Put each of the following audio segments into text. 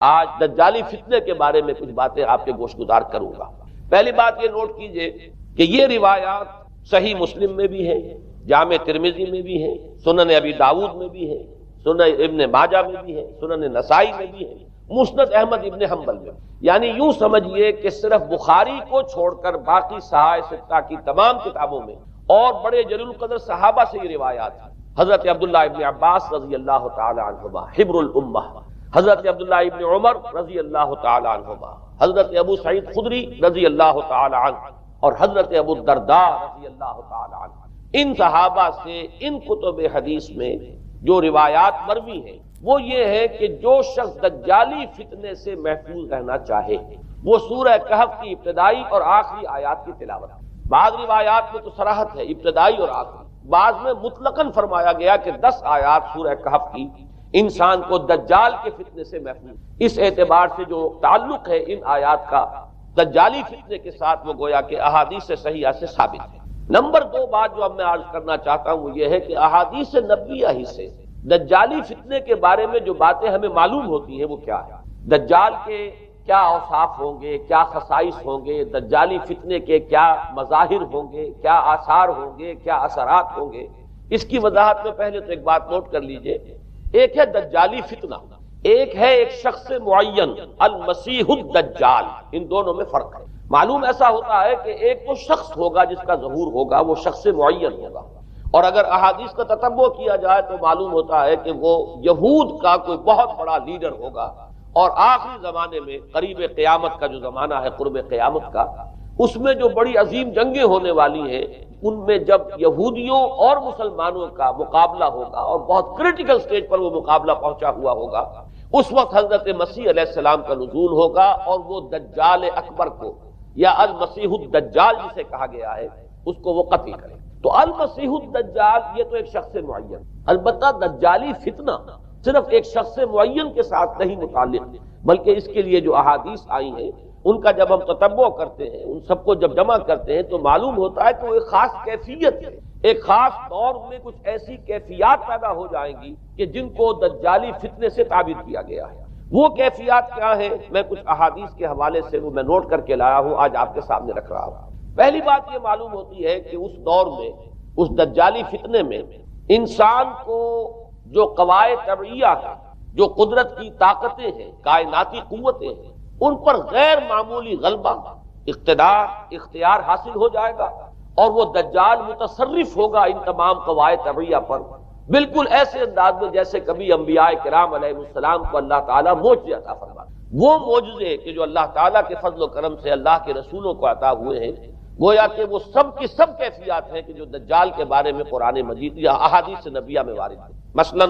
آج دجالی فتنے کے بارے میں کچھ باتیں آپ کے گوش گزار کروں گا۔ پہلی بات یہ نوٹ کیجئے کہ یہ روایات صحیح مسلم میں بھی ہیں، جامع ترمذی میں بھی ہیں، سنن ابی داؤد میں بھی ہیں، سنن ابن ماجہ میں بھی ہیں، سنن نسائی میں بھی ہیں، مسند احمد ابن حنبل میں، یعنی یوں سمجھیے کہ صرف بخاری کو چھوڑ کر باقی صحاح ستہ کی تمام کتابوں میں اور بڑے جلیل القدر صحابہ سے یہ روایات ہیں۔ حضرت عبداللہ ابن عباس رضی اللہ تعالی عنہما حبر الامہ، حضرت عبداللہ ابن عمر رضی اللہ تعالی عنہما، حضرت ابو سعید خدری رضی اللہ تعالی عنہ اور حضرت ابو الدرداء رضی اللہ تعالی عنہ، ان صحابہ سے ان کتب حدیث میں جو روایات مروی ہیں وہ یہ ہے کہ جو شخص دجالی فتنے سے محفوظ رہنا چاہے وہ سورہ کہف کی ابتدائی اور آخری آیات کی تلاوت۔ بعض روایات میں تو صراحت ہے ابتدائی اور آخری، بعض میں مطلقاً فرمایا گیا کہ 10 آیات سورہ کہف کی انسان کو دجال کے فتنے سے محفوظ۔ اس اعتبار سے جو تعلق ہے ان آیات کا دجالی فتنے کے ساتھ وہ گویا کہ احادیث صحیحہ سے ثابت ہے۔ نمبر 2 بات جو اب میں عرض کرنا چاہتا ہوں وہ یہ ہے کہ احادیث نبویہ ہی سے دجالی فتنے کے بارے میں جو باتیں ہمیں معلوم ہوتی ہیں وہ کیا ہے، دجال کے کیا اوصاف ہوں گے، کیا خصائص ہوں گے، دجالی فتنے کے کیا مظاہر ہوں گے، کیا آثار ہوں گے، کیا اثرات ہوں گے۔ اس کی وضاحت میں پہلے تو ایک بات نوٹ کر لیجئے، ایک ہے دجالی فتنہ، ایک ہے ایک شخص معین المسیح الدجال، ان دونوں میں فرق ہے۔ معلوم ایسا ہوتا ہے کہ ایک تو شخص ہوگا جس کا ظہور ہوگا، وہ شخص معین ہوگا، اور اگر احادیث کا تتبع کیا جائے تو معلوم ہوتا ہے کہ وہ یہود کا کوئی بہت بڑا لیڈر ہوگا، اور آخری زمانے میں قریب قیامت کا جو زمانہ ہے، قرب قیامت کا، اس میں جو بڑی عظیم جنگیں ہونے والی ہیں ان میں جب یہودیوں اور مسلمانوں کا مقابلہ ہوگا اور بہت کریٹیکل سٹیج پر وہ مقابلہ پہنچا ہوا ہوگا، اس وقت حضرت مسیح علیہ السلام کا نزول ہوگا اور وہ دجال اکبر کو یا المسیح الدجال جسے کہا گیا ہے اس کو وہ قتل کرے۔ تو المسیح الدجال یہ تو ایک شخص معین، البتہ دجالی فتنہ صرف ایک شخص معین کے ساتھ نہیں متعلق، بلکہ اس کے لیے جو احادیث آئی ہیں ان کا جب ہم تتبع کرتے ہیں، ان سب کو جب جمع کرتے ہیں تو معلوم ہوتا ہے کہ وہ ایک خاص کیفیت ہے، ایک خاص دور میں کچھ ایسی کیفیات پیدا ہو جائیں گی کہ جن کو دجالی فتنے سے تعبیر کیا گیا ہے۔ وہ کیفیات کیا ہیں، میں کچھ احادیث کے حوالے سے وہ میں نوٹ کر کے لایا ہوں، آج آپ کے سامنے رکھ رہا ہوں۔ پہلی بات یہ معلوم ہوتی ہے کہ اس دور میں، اس دجالی فتنے میں، انسان کو جو قواعد طبعیہ ہیں، جو قدرت کی طاقتیں ہیں، کائناتی قوتیں ہیں، ان پر غیر معمولی غلبہ، اقتدار، اختیار حاصل ہو جائے گا، اور وہ دجال متصرف ہوگا ان تمام قواعد طبعیہ پر، بالکل ایسے انداز میں جیسے کبھی انبیاء کرام علیہ السلام کو اللہ تعالیٰ معجزے عطا فرماتا۔ وہ معجزے کہ جو اللہ تعالیٰ کے فضل و کرم سے اللہ کے رسولوں کو عطا ہوئے ہیں، گویا کہ وہ سب کی سب کیفیات ہیں کہ جو دجال کے بارے میں قرآن مجید یا احادیث نبویہ میں وارد ہے۔ مثلا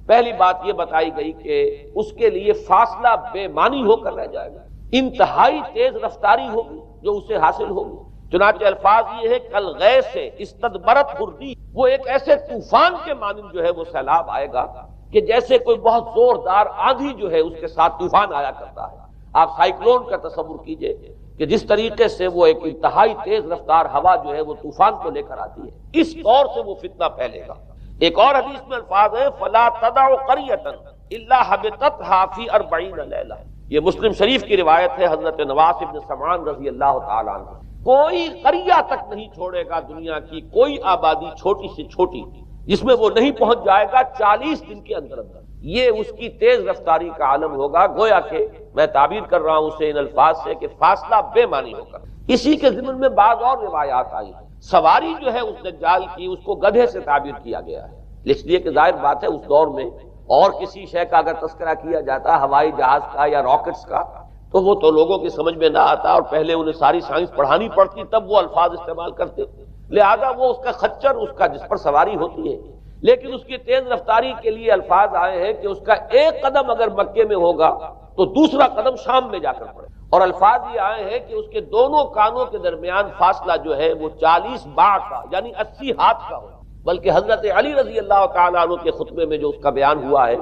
پہلی بات یہ بتائی گئی کہ اس کے لیے فاصلہ بے معنی ہو کر رہ جائے گا، انتہائی تیز رفتاری ہوگی جو اسے حاصل ہوگی۔ چنانچہ الفاظ یہ ہے کل غیث سے استدبرت ہردی، وہ ایک ایسے طوفان کے مانند جو ہے وہ سیلاب آئے گا کہ جیسے کوئی بہت زوردار آندھی جو ہے اس کے ساتھ طوفان آیا کرتا ہے۔ آپ سائیکلون کا تصور کیجئے کہ جس طریقے سے وہ ایک انتہائی تیز رفتار ہوا جو ہے وہ طوفان کو لے کر آتی ہے، اس طور سے وہ فتنہ پھیلے گا۔ ایک اور حدیث میں الفاظ ہے فلا تدع قریۃ الا حبطتها فی 40 لیلہ، یہ مسلم شریف کی روایت ہے حضرت نواس بن سمعان رضی اللہ تعالی عنہ۔ کوئی قریہ تک نہیں چھوڑے گا دنیا کی کوئی آبادی چھوٹی سے چھوٹی جس میں وہ نہیں پہنچ جائے گا 40 دن کے اندر اندر۔ یہ اس کی تیز رفتاری کا عالم ہوگا، گویا کہ میں تعبیر کر رہا ہوں اسے ان الفاظ سے کہ فاصلہ بے معنی ہوگا۔ اسی کے ضمن میں بعض اور روایات آئی ہیں، سواری جو ہے اس دجال کی اس کو گدھے سے تعبیر کیا گیا ہے، اس لیے کہ ظاہر بات ہے اس دور میں اور کسی شے کا اگر تذکرہ کیا جاتا ہے ہوئی جہاز کا یا راکٹس کا تو وہ تو لوگوں کی سمجھ میں نہ آتا، اور پہلے انہیں ساری سائنس پڑھانی پڑتی تب وہ الفاظ استعمال کرتے، لہذا وہ اس کا خچر، اس کا جس پر سواری ہوتی ہے، لیکن اس کی تیز رفتاری کے لیے الفاظ آئے ہیں کہ اس کا ایک قدم اگر مکے میں ہوگا تو دوسرا قدم شام میں جا کر پڑے، اور الفاظ یہ آئے ہیں کہ اس کے دونوں کانوں کے درمیان فاصلہ جو ہے وہ 40 باع کا یعنی 80 ہاتھ کا ہو، بلکہ حضرت علی رضی اللہ تعالیٰ عنہ کے خطبے میں جو اس کا بیان ہوا ہے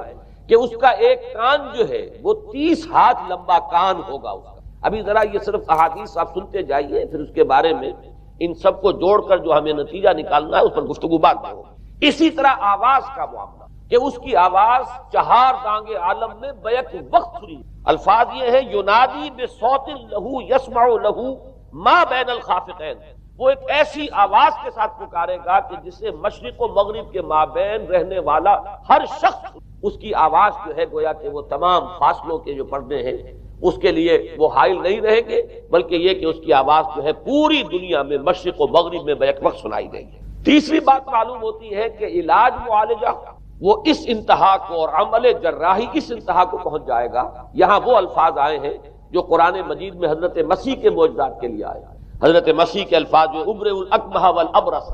کہ اس کا ایک کان جو ہے وہ 30 ہاتھ لمبا کان ہوگا اس کا۔ ابھی ذرا یہ صرف احادیث آپ سنتے جائیے، پھر اس کے بارے میں ان سب کو جوڑ کر جو ہمیں نتیجہ نکالنا ہے اس پر گفتگو بعد میں ہوگی۔ اسی طرح آواز کا معاملہ، کہ اس کی آواز چہار دانگ عالم میں بیک وقت سنی۔ الفاظ یہ ہے ینادی بصوت لہو یسمع لہو ما بین الخافقین، وہ ایک ایسی آواز کے ساتھ پکارے گا کہ جسے مشرق و مغرب کے مابین رہنے والا ہر شخص اس کی آواز جو ہے گویا کہ وہ تمام فاصلوں کے جو پردے ہیں اس کے لیے وہ حائل نہیں رہیں گے، بلکہ یہ کہ اس کی آواز جو ہے پوری دنیا میں مشرق و مغرب میں بیک وقت سنائی دے گی۔ تیسری بات معلوم ہوتی ہے کہ علاج معالجہ وہ اس انتہا کو اور عمل جراحی اس انتہا کو پہنچ جائے گا۔ یہاں وہ الفاظ آئے ہیں جو قرآن مجید میں حضرت مسیح کے معجزات کے لیے آئے ہیں۔ حضرت مسیح کے الفاظ جو ابرئ الاکمہ والابرص،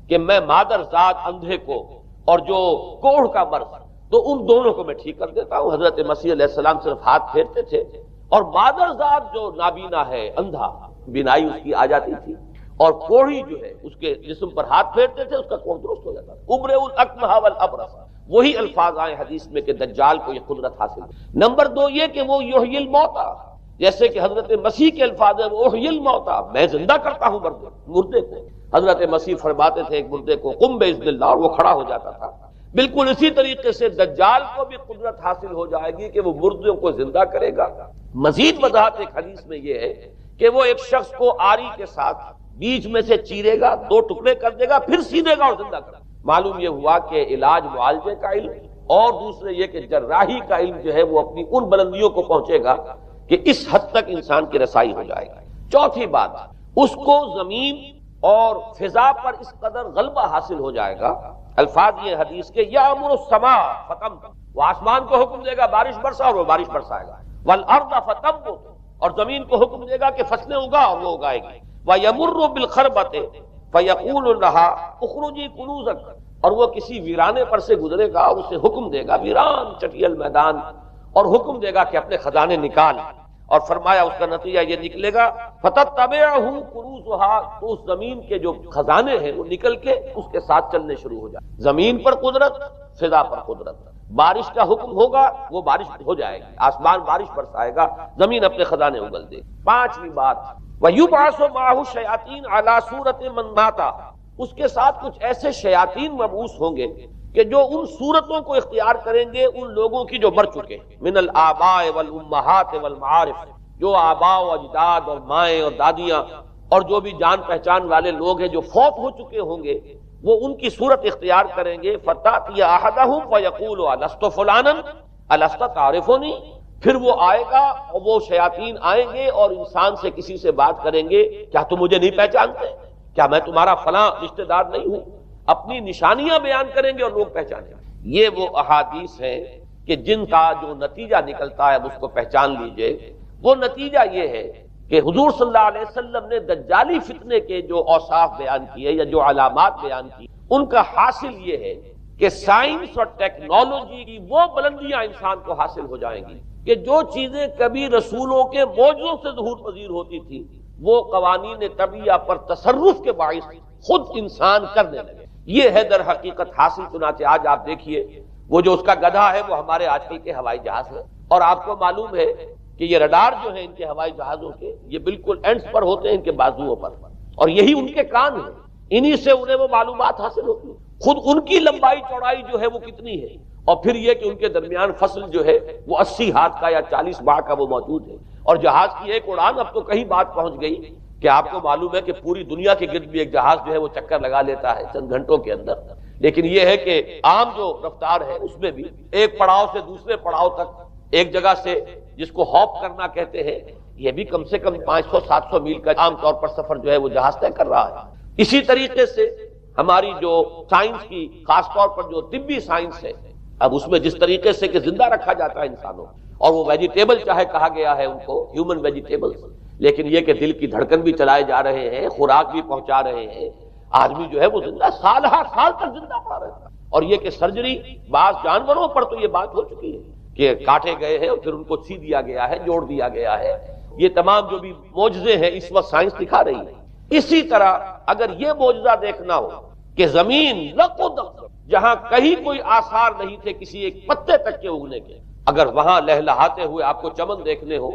کہ میں مادر ذات اندھے کو اور جو کوڑھ کا مرض تو ان دونوں کو میں ٹھیک کر دیتا ہوں۔ حضرت مسیح علیہ السلام صرف ہاتھ پھیرتے تھے اور مادر ذات جو نابینا ہے، اندھا، بینائی اس کی آ جاتی تھی، اور کوڑھی جو ہے اس کے جسم پر ہاتھ پھیرتے تھے، اس کا کوڑھ درست ہو جاتا تھا۔ ابرئ الاکمہ والابرص، وہی الفاظ آئے حدیث میں کہ دجال کو یہ قدرت حاصل ہے۔ نمبر 2 یہ کہ وہ یحیی الموتیٰ، جیسے کہ حضرت مسیح کے الفاظ ہیں وہ احیی الموتیٰ، میں زندہ کرتا ہوں مردے کو۔ حضرت مسیح فرماتے تھے ایک مردے کو قم باذن اللہ، اور وہ کھڑا ہو جاتا تھا۔ بالکل اسی طریقے سے دجال کو بھی قدرت حاصل ہو جائے گی کہ وہ مردوں کو زندہ کرے گا۔ مزید وضاحت ایک حدیث میں یہ ہے کہ وہ ایک شخص کو آری کے ساتھ بیچ میں سے چیرے گا، 2 ٹکڑے کر دے گا، پھر سیدھے گا اور زندہ کرے گا۔ معلوم یہ ہوا کہ علاج معالجے کا علم اور دوسرے یہ کہ جراحی کا علم جو ہے وہ اپنی ان بلندیوں کو پہنچے گا کہ اس حد تک انسان کی رسائی ہو جائے گی۔ چوتھی بات، اس کو زمین اور فضا پر اس قدر غلبہ حاصل ہو جائے گا۔ الفاظ یہ حدیث کے یامر السماء فتمطر، وہ آسمان کو حکم دے گا بارش برسا اور وہ بارش برسائے گا، والارض فتنبت، اور زمین کو حکم دے گا کہ فصلیں اگا اور وہ اگائے گی، ویمر بالخربۃ فیقول لها اخرجی کنوزک، اور وہ کسی ویرانے پر سے گزرے گا اور اسے حکم دے گا، ویران چٹیل میدان، اور حکم دے گا کہ اپنے خزانے نکال، اور فرمایا اس کا نتیجہ یہ نکلے گا فتتبعہ کنوزھا، تو اس زمین کے جو خزانے ہیں وہ نکل کے اس کے ساتھ چلنے شروع ہو جائیں۔ زمین پر قدرت، فضا پر قدرت، بارش کا حکم ہوگا وہ بارش ہو جائے گی، آسمان بارش برسائے گا، زمین اپنے خزانے اگل دے گی۔ پانچویں بات، وَيُبْعَثُ مَعَهُ الشَّيَاطِينُ عَلَى صُورَةِ مَن مَاتَ، اس کے ساتھ کچھ ایسے شیاطین مبعوث ہوں گے کہ جو ان صورتوں کو اختیار کریں گے ان لوگوں کی جو مر چکے ہیں، من الآباء والامہات والمعارف، جو آباء و اجداد اور مائیں اور دادیاں اور جو بھی جان پہچان والے لوگ ہیں جو فوت ہو چکے ہوں گے، وہ ان کی صورت اختیار کریں گے۔ فَتَأْتِيَ أَحَدَهُمْ فَيَقُولُ أَلَسْتُ فُلَانًا أَلَسْتَ تَعْرِفُنِي، پھر وہ آئے گا اور وہ شیاطین آئیں گے اور انسان سے کسی سے بات کریں گے، کیا تم مجھے نہیں پہچانتے؟ کیا میں تمہارا فلاں رشتہ دار نہیں ہوں؟ اپنی نشانیاں بیان کریں گے اور لوگ پہچانیں گے۔ یہ وہ احادیث ہیں کہ جن کا جو نتیجہ نکلتا ہے اب اس کو پہچان لیجئے۔ وہ نتیجہ یہ ہے کہ حضور صلی اللہ علیہ وسلم نے دجالی فتنے کے جو اوصاف بیان کیے یا جو علامات بیان کی، ان کا حاصل یہ ہے کہ سائنس اور ٹیکنالوجی کی وہ بلندیاں انسان کو حاصل ہو جائیں گی کہ جو چیزیں کبھی رسولوں کے معجزوں سے ظہور پذیر ہوتی تھی وہ قوانین طبیعہ پر تصرف کے باعث خود انسان کرنے لگے۔ یہ ہے در حقیقت حاصل۔ چنانچہ آج آپ دیکھیے وہ جو اس کا گدھا ہے وہ ہمارے آج کل کے ہوائی جہاز ہے، اور آپ کو معلوم ہے کہ یہ رڈار جو ہیں ان کے ہوائی جہازوں کے یہ بالکل اینڈز پر ہوتے ہیں، ان کے بازوؤں پر، اور یہی ان کے کان ہیں، انہی سے انہیں وہ معلومات حاصل ہوتی ہیں۔ خود ان کی لمبائی چوڑائی جو ہے وہ کتنی ہے، اور پھر یہ کہ ان کے درمیان فصل جو ہے وہ 80 ہاتھ کا یا 40 باہ کا وہ موجود ہے، اور جہاز کی ایک اڑان اب تو کہیں بات پہنچ گئی کہ آپ کو معلوم ہے کہ پوری دنیا کے گرد بھی ایک جہاز جو ہے وہ چکر لگا لیتا ہے چند گھنٹوں کے اندر۔ لیکن یہ ہے کہ عام جو رفتار ہے اس میں بھی ایک پڑاؤ سے دوسرے پڑاؤ تک، ایک جگہ سے جس کو ہاپ کرنا کہتے ہیں، یہ بھی کم سے کم 500-700 میل کا عام طور پر سفر جو ہے وہ جہاز طے کر رہا ہے۔ اسی طریقے سے ہماری جو سائنس کی خاص طور پر جو طبی سائنس ہے، اب اس میں جس طریقے سے کہ زندہ رکھا جاتا ہے انسانوں، اور وہ ویجیٹیبل چاہے کہا گیا ہے ان کو ہیومن ویجیٹیبل، لیکن یہ کہ دل کی دھڑکن بھی چلائے جا رہے ہیں، خوراک بھی پہنچا رہے ہیں، آدمی جو ہے وہ زندہ سال ہر سال تک زندہ پڑا رہتا ہے۔ اور یہ کہ سرجری بعض جانوروں پر تو یہ بات ہو چکی ہے کہ کاٹے گئے ہیں اور پھر ان کو سی دیا گیا ہے، جوڑ دیا گیا ہے۔ یہ تمام جو بھی معجزے ہیں اس وقت سائنس دکھا رہی ہے۔ اسی طرح اگر یہ معجزہ دیکھنا ہو کہ زمین لقد جہاں کہیں کوئی آثار نہیں تھے کسی ایک پتے تک کے اگنے کے، اگر وہاں لہلہاتے ہوئے آپ کو چمن دیکھنے ہو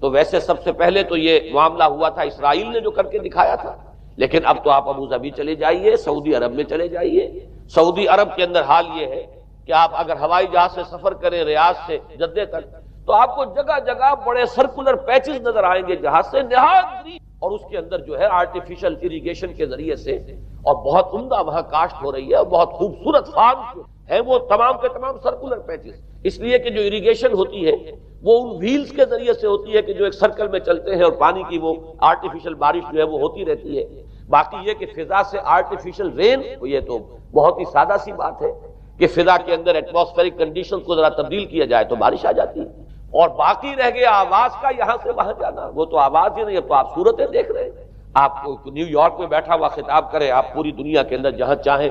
تو ویسے سب سے پہلے تو یہ معاملہ ہوا تھا اسرائیل نے جو کر کے دکھایا تھا، لیکن اب تو آپ ابو ظبی چلے جائیے، سعودی عرب میں چلے جائیے۔ سعودی عرب کے اندر حال یہ ہے کہ کہ آپ اگر ہوائی جہاز سے سفر کریں ریاض سے جدہ تک تو آپ کو جگہ جگہ بڑے سرکولر پیچز نظر آئیں گے جہاز سے نہایت گرین، اور اس کے اندر جو ہے آرٹیفیشل اریگیشن کے ذریعے سے اور بہت عمدہ وہاں کاشت ہو رہی ہے، اور بہت خوبصورت فارم ہیں وہ تمام کے تمام سرکولر پیچز، اس لیے کہ جو اریگیشن ہوتی ہے وہ ان ویلز کے ذریعے سے ہوتی ہے کہ جو ایک سرکل میں چلتے ہیں اور پانی کی وہ آرٹیفیشل بارش جو ہے وہ ہوتی رہتی ہے۔ باقی یہ کہ فضا سے آرٹیفیشل رین، یہ تو بہت ہی سادہ سی بات ہے کہ فضا کے اندر ایٹماسفیرک کنڈیشن کو ذرا تبدیل کیا جائے تو بارش آ جاتی ہے۔ اور باقی رہ گیا آواز کا یہاں سے وہاں جانا، وہ تو آواز ہی نہیں، اب تو آپ صورتیں دیکھ رہے ہیں۔ آپ کو نیو یارک میں بیٹھا ہوا خطاب کرے، آپ پوری دنیا کے اندر جہاں چاہیں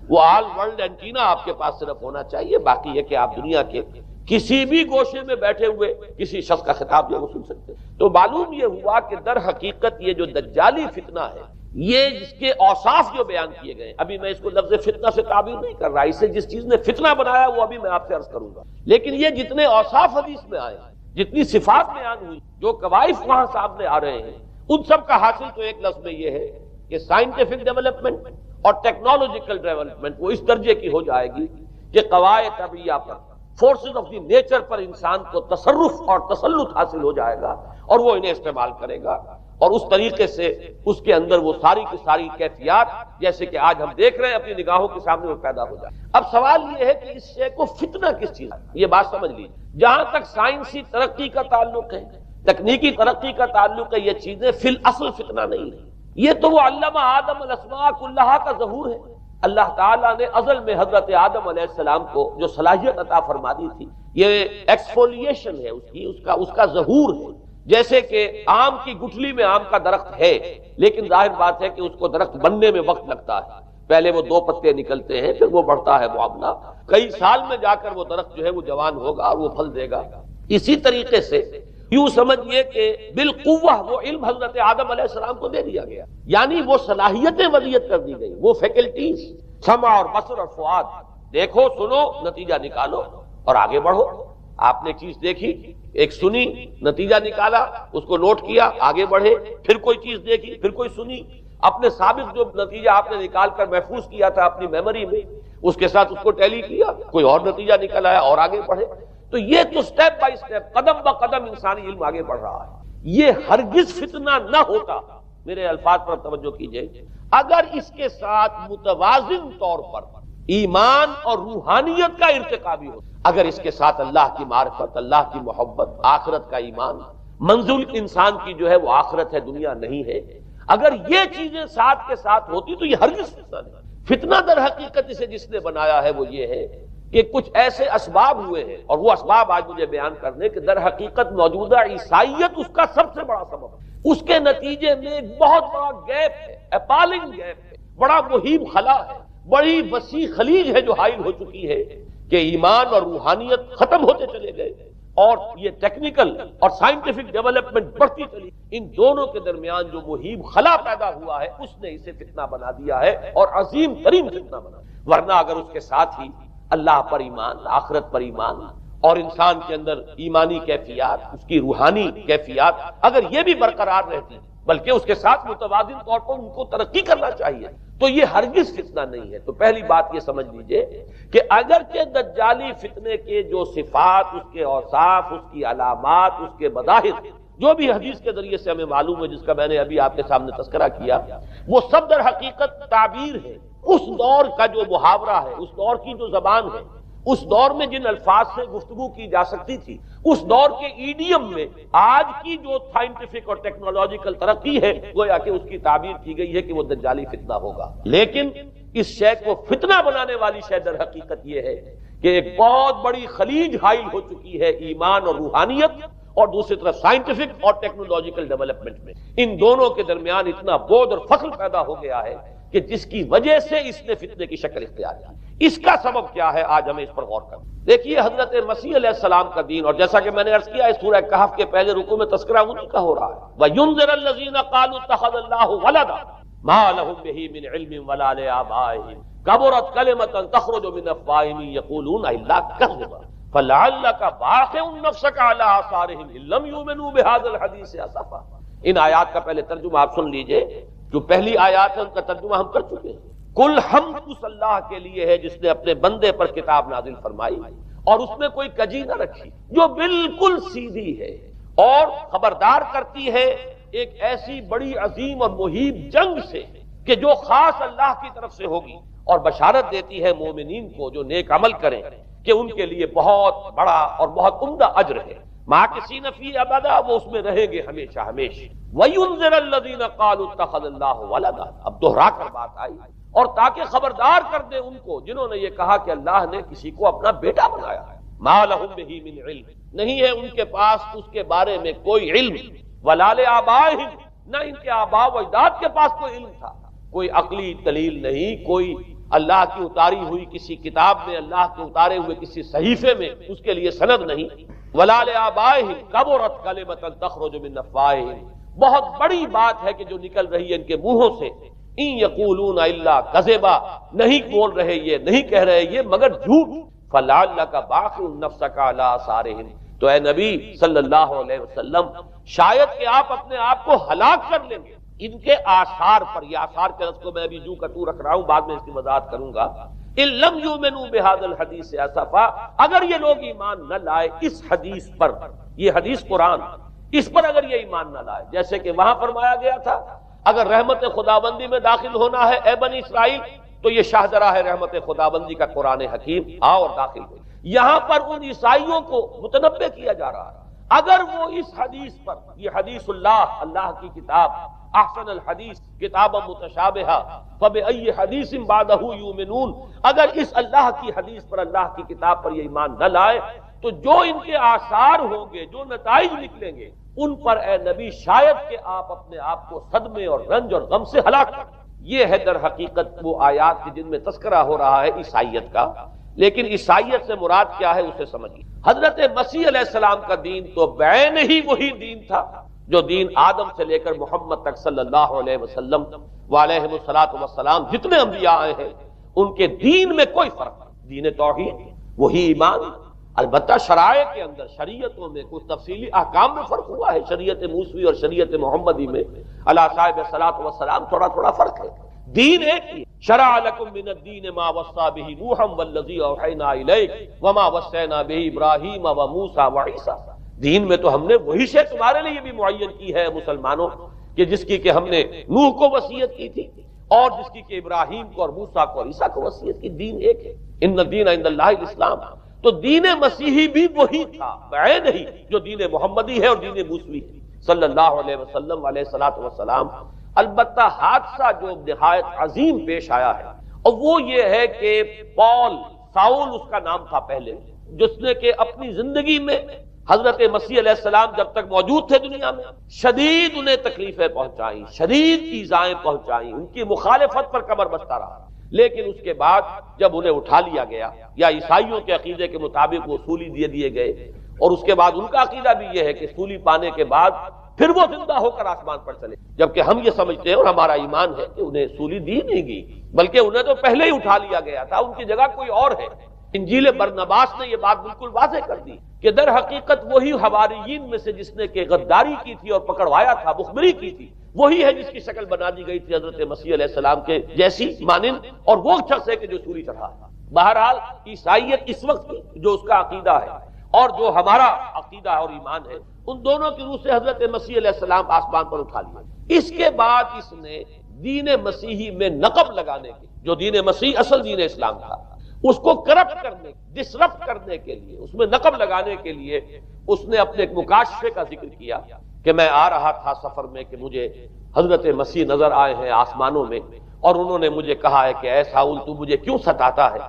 وہ آل ورلڈ اینٹینا آپ کے پاس صرف ہونا چاہیے، باقی یہ کہ آپ دنیا کے کسی بھی گوشے میں بیٹھے ہوئے کسی شخص کا خطاب جو وہ سن سکتے ہیں۔ تو معلوم یہ ہوا کہ در حقیقت یہ جو دجالی فتنہ ہے، یہ جس کے اوصاف جو بیان کیے گئے، ابھی میں اس کو لفظ فتنہ سے تعبیر نہیں کر رہا، اسے جس چیز نے فتنہ بنایا وہ ابھی میں آپ سے عرض کروں گا، لیکن یہ جتنے اوصاف حدیث میں آئے، جتنی صفات بیان ہوئی، جو کوائف وہاں سامنے آ رہے ہیں، ان سب کا حاصل تو ایک لفظ میں یہ ہے کہ سائنٹیفک ڈیولپمنٹ اور ٹیکنالوجیکل ڈیولپمنٹ وہ اس درجے کی ہو جائے گی کہ قواعد طبیعہ پر، فورسز آف دی نیچر پر انسان کو تصرف اور تسلط حاصل ہو جائے گا، اور وہ انہیں استعمال کرے گا، اور اس طریقے سے اس کے اندر وہ ساری کی ساری کیفیات جیسے کہ آج ہم دیکھ رہے ہیں اپنی نگاہوں کے سامنے وہ پیدا ہو جائے۔ اب سوال یہ ہے کہ اس شے کو فتنہ کس چیز ہے، یہ بات سمجھ لیجیے۔ جہاں تک سائنسی ترقی کا تعلق ہے، تکنیکی ترقی کا تعلق ہے، یہ چیزیں فی الاصل فتنہ نہیں ہے، یہ تو وہ علم آدم الاسماء کلہا کا ظہور ہے۔ اللہ تعالیٰ نے ازل میں حضرت آدم علیہ السلام کو جو صلاحیت عطا فرما دی تھی، یہ ایکسفولیشن ہے اس کی، اس کا ظہور ہے۔ جیسے کہ آم کی گٹھلی میں آم کا درخت ہے، لیکن ظاہر بات ہے کہ اس کو درخت بننے میں وقت لگتا ہے، پہلے وہ 2 پتے نکلتے ہیں، پھر وہ بڑھتا ہے معاملہ، کئی سال میں جا کر وہ درخت جو ہے وہ جوان ہوگا اور وہ پھل دے گا۔ اسی طریقے سے یوں سمجھئے کہ بالقوہ وہ علم حضرت آدم علیہ السلام کو دے دیا گیا، یعنی وہ صلاحیتیں ودیت کر دی گئی، وہ فیکلٹیز، سمع اور بصر اور فؤاد، دیکھو سنو نتیجہ نکالو اور آگے بڑھو۔ آپ نے چیز دیکھی، ایک سنی، نتیجہ نکالا، اس کو نوٹ کیا، آگے بڑھے، پھر کوئی چیز دیکھی، پھر کوئی سنی، اپنے سابق جو نتیجہ آپ نے نکال کر محفوظ کیا تھا اپنی میموری میں، اس کے ساتھ اس کو ٹیلی کیا، کوئی اور نتیجہ نکل آیا اور آگے بڑھے۔ تو یہ تو سٹیپ بائی سٹیپ، قدم با قدم انسانی علم آگے بڑھ رہا ہے۔ یہ ہرگز فتنہ نہ ہوتا، میرے الفاظ پر توجہ کیجئے، اگر اس کے ساتھ متوازن طور پر ایمان اور روحانیت کا ارتقا بھی ہو، اگر اس کے ساتھ اللہ کی معرفت، اللہ کی محبت، آخرت کا ایمان، منزل انسان کی جو ہے وہ آخرت ہے، دنیا نہیں ہے، اگر یہ چیزیں ساتھ کے ساتھ ہوتی تو یہ ہرگز فتنہ نہیں۔ فتنہ در حقیقت اسے جس نے بنایا ہے وہ یہ ہے کہ کچھ ایسے اسباب ہوئے ہیں، اور وہ اسباب آج مجھے بیان کرنے کہ در حقیقت موجودہ عیسائیت اس کا سب سے بڑا سبب ہے۔ اس کے نتیجے میں ایک بہت بڑا گیپ ہے، اپالنگ گیپ ہے، بڑا مہیم خلا ہے، بڑی وسیع خلیج ہے جو حائل ہو چکی ہے کہ ایمان اور روحانیت ختم ہوتے چلے گئے، اور یہ ٹیکنیکل اور سائنٹیفک ڈیولپمنٹ بڑھتی چلی، ان دونوں کے درمیان جو مہیم خلا پیدا ہوا ہے اس نے اسے فتنہ بنا دیا ہے، اور عظیم ترین فتنہ بنا دیا۔ ورنہ اگر اس کے ساتھ ہی اللہ پر ایمان، آخرت پر ایمان، اور انسان کے اندر ایمانی کیفیات، اس کی روحانی کیفیات اگر یہ بھی برقرار رہتی، بلکہ اس کے ساتھ متوازن طور پر ان کو ترقی کرنا چاہیے، تو یہ ہرگز فتنہ نہیں ہے۔ تو پہلی بات یہ سمجھ لیجئے کہ اگرچہ دجالی فتنے کے جو صفات، اس کے اوصاف، اس کی علامات، اس کے مظاہر جو بھی حدیث کے ذریعے سے ہمیں معلوم ہے، جس کا میں نے ابھی آپ کے سامنے تذکرہ کیا، وہ سب در حقیقت تعبیر ہے اس دور کا جو محاورہ ہے، اس دور کی جو زبان ہے، اس دور میں جن الفاظ سے گفتگو کی جا سکتی تھی، اس دور کے ایڈیم میں آج کی جو سائنٹیفک اور ٹیکنالوجیکل ترقی ہے گویا کہ اس کی تعبیر کی گئی ہے کہ وہ دجالی فتنہ ہوگا۔ لیکن اس شے کو فتنہ بنانے والی شے در حقیقت یہ ہے کہ ایک بہت بڑی خلیج حائل ہو چکی ہے ایمان اور روحانیت، اور دوسری طرف سائنٹیفک اور ٹیکنالوجیکل ڈیولپمنٹ میں ان دونوں کے درمیان اتنا بودھ اور فصل پیدا ہو گیا ہے کہ جس کی وجہ سے اس نے فتنے کی شکل اختیار کی۔ اس کا سبب کیا ہے، آج ہمیں اس پر غور کرنا۔ دیکھیے حضرت مسیح علیہ السلام کا دین، اور جیسا کہ میں نے عرض کیا اس سورہ کہف کے پہلے رکوع میں تذکرہ انہی کا ہو رہا ہے، وَيُنذِرَ الَّذِينَ قَالُوا اتَّخَذَ اللَّهُ وَلَدًا مَا لَهُم بِهِ مِنْ عِلْمٍ وَلَا لِآبَائِهِمْ كَبُرَتْ كَلِمَةً تَخْرُجُ مِنْ أَفْوَاهِهِمْ يَقُولُونَ إِلَّا كَذِبًا فَلَعَلَّكَ بَاخِعٌ نَفْسَكَ عَلَىٰ آثَارِهِمْ إِن لَّمْ يُؤْمِنُوا بِهَٰذَا الْحَدِيثِ أَسَفًا۔ ان آیات کا پہلے ترجمہ آپ سن لیجئے، جو پہلی آیات ہے ان کا ترجمہ ہم کر چکے ہیں۔ کل حمد اس اللہ کے لیے ہے جس نے اپنے بندے پر کتاب نازل فرمائی اور اس میں کوئی کجی نہ رکھی، جو بالکل سیدھی ہے اور خبردار کرتی ہے ایک ایسی بڑی عظیم اور مہیب جنگ سے کہ جو خاص اللہ کی طرف سے ہوگی، اور بشارت دیتی ہے مومنین کو جو نیک عمل کریں کہ ان کے لیے بہت بڑا اور بہت عمدہ اجر ہے۔ ماکثین فیہ ابدا، وہ اس میں رہیں گے ہمیشہ ہمیشہ۔ وَيُنذِرَ الَّذِينَ قَالُوا اتَّخَذَ اللَّهُ وَلَدًا، اب دوہرا کر بات آئی، اور تاکہ خبردار کر دے ان کو جنہوں نے یہ کہا کہ اللہ نے کسی کو اپنا بیٹا بنایا ہے۔ مَا لَهُم بِهِ مِنْ عِلْمٍ، نہیں ہے ان کے پاس اس کے بارے میں کوئی علم، وَلَا لِآبَائِهِمْ، نہ ان کے آباء و اجداد کے پاس کوئی علم تھا، کوئی عقلی دلیل نہیں، کوئی اللہ کی اتاری ہوئی کسی کتاب میں، اللہ کے اتارے ہوئے کسی صحیفے میں اس کے لیے سند نہیں۔ وَلَا لِآبَائِهِمْ كَبُرَتْ كَلِمَةً تَخْرُجُ مِنْ أَفْوَاهِهِمْ، بہت بڑی بات ہے کہ جو نکل رہی ہے ان کے منہوں سے، ان یقولون الا کذبا، نہیں بول رہے یہ، نہیں کہہ رہے یہ مگر جھوٹ۔ فلعلک باخع نفسک علی آثارہم، تو اے نبی صلی اللہ علیہ وسلم شاید کہ آپ اپنے آپ کو ہلاک کر لیں گے ان کے آثار پر۔ یہ آثار کے لفظ کو میں ابھی جو کا تو رکھ رہا ہوں، بعد میں اس کی وضاحت کروں گا۔ ان لم یؤمنوا بهذا الحدیث اسفا، اگر یہ لوگ ایمان نہ لائے اس حدیث پر، یہ حدیث قرآن، اس پر اگر یہ ایمان نہ لائے، جیسے کہ وہاں فرمایا گیا تھا اگر رحمت خداوندی میں داخل ہونا ہے اے بنی اسرائیل تو یہ شاہدرہ ہے رحمت خداوندی کا قرآن حکیم، آؤ اور داخل ہو۔ یہاں پر ان عیسائیوں کو متنبہ کیا جا رہا ہے اگر وہ اس حدیث پر، یہ حدیث اللہ، اللہ کی کتاب، احسن الحدیث کتابا متشابہہ فبأی حدیث بعدہ یؤمنون، اگر اس اللہ کی حدیث پر، اللہ کی کتاب پر یہ ایمان نہ لائے تو جو ان کے آثار ہوں گے، جو نتائج نکلیں گے، ان پر اے نبی شاید کہ آپ اپنے آپ کو صدمے اور رنج اور غم سے ہلاک کر۔ یہ ہے در حقیقت وہ آیات کی جن میں تذکرہ ہو رہا ہے عیسائیت کا، لیکن عیسائیت سے مراد کیا ہے اسے سمجھیے۔ حضرت مسیح علیہ السلام کا دین تو بعین ہی وہی دین تھا جو دین آدم سے لے کر محمد تک صلی اللہ علیہ وسلم وعلیہ الصلوۃ والسلام جتنے انبیاء آئے ہیں ان کے دین میں کوئی فرق نہیں، دین توحید وہی ایمان، البتہ شرائع کے اندر، شریعتوں میں کچھ تفصیلی احکام میں فرق ہوا ہے، شریعت موسوی اور شریعت محمدی میں علی صاحب الصلوۃ والسلام تھوڑا تھوڑا فرق ہے، دین ایک ہی۔ شرع لکم من الدین ما وصی بہ نوحا والذی اوحینا الیک وما وصینا بہ ابراہیم وموسیٰ وعیسیٰ، دین میں تو ہم نے وہی شے تمہارے لیے بھی معین کی ہے مسلمانوں، کہ جس کی کہ ہم نے نوح کو وصیت کی تھی اور جس کی کہ ابراہیم کو اور موسیٰ کو اور عیسیٰ کو وصیت کی، دین ایک ہے۔ ان الدین عند اللہ الاسلام، تو دین مسیحی بھی وہی تھا بعین ہی جو دین محمدی ہے اور دین موسوی ہے صلی اللہ علیہ وسلم علیہ الصلوۃ والسلام۔ البتہ حادثہ جو نہایت عظیم پیش آیا ہے اور وہ یہ ہے کہ ساؤل اس کا نام تھا پہلے، جس نے کہ اپنی زندگی میں حضرت مسیح علیہ السلام جب تک موجود تھے دنیا میں شدید انہیں تکلیفیں پہنچائیں، شدید ایذائیں پہنچائیں، ان کی مخالفت پر کمر بستہ رہا، لیکن اس کے بعد جب انہیں اٹھا لیا گیا، یا عیسائیوں کے عقیدے کے مطابق وہ سولی دیے گئے، اور اس کے بعد ان کا عقیدہ بھی یہ ہے کہ سولی پانے کے بعد پھر وہ زندہ ہو کر آسمان پر چلے، جبکہ ہم یہ سمجھتے ہیں اور ہمارا ایمان ہے کہ انہیں سولی دی نہیں گئی، بلکہ انہیں تو پہلے ہی اٹھا لیا گیا تھا، ان کی جگہ کوئی اور ہے۔ انجیل برنباس نے یہ بات بالکل واضح کر دی کہ در حقیقت وہی حواریین میں سے جس نے کہ غداری کی تھی اور پکڑوایا تھا، مخبری کی تھی، وہی ہے جس کی شکل بنا دی گئی تھی حضرت مسیح علیہ السلام کے جیسی مانند، اور وہ شخص ہے کہ جو سولی چڑھا۔ بہرحال عیسائیت اس وقت کی جو اس کا عقیدہ ہے اور جو ہمارا عقیدہ اور ایمان ہے، ان دونوں کی روح سے حضرت مسیح علیہ السلام آسمان پر اٹھا لیا۔ اس کے بعد اس نے دین مسیحی میں نقب لگانے کے، جو دین مسیح اصل دین اسلام تھا، اس کو کرپٹ کرنے، ڈسرپٹ کرنے کے لیے، اس میں نقب لگانے کے لیے اس نے اپنے ایک مکاشفے کا ذکر کیا کہ میں آ رہا تھا سفر میں کہ مجھے حضرت مسیح نظر آئے ہیں آسمانوں میں، اور انہوں نے مجھے کہا ہے کہ اے ساؤل تو مجھے کیوں ستاتا ہے،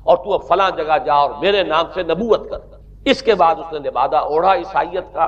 اور تو اب فلاں جگہ جا اور میرے نام سے نبوت کر۔ اس کے بعد اس نے لبادہ اوڑھا عیسائیت کا،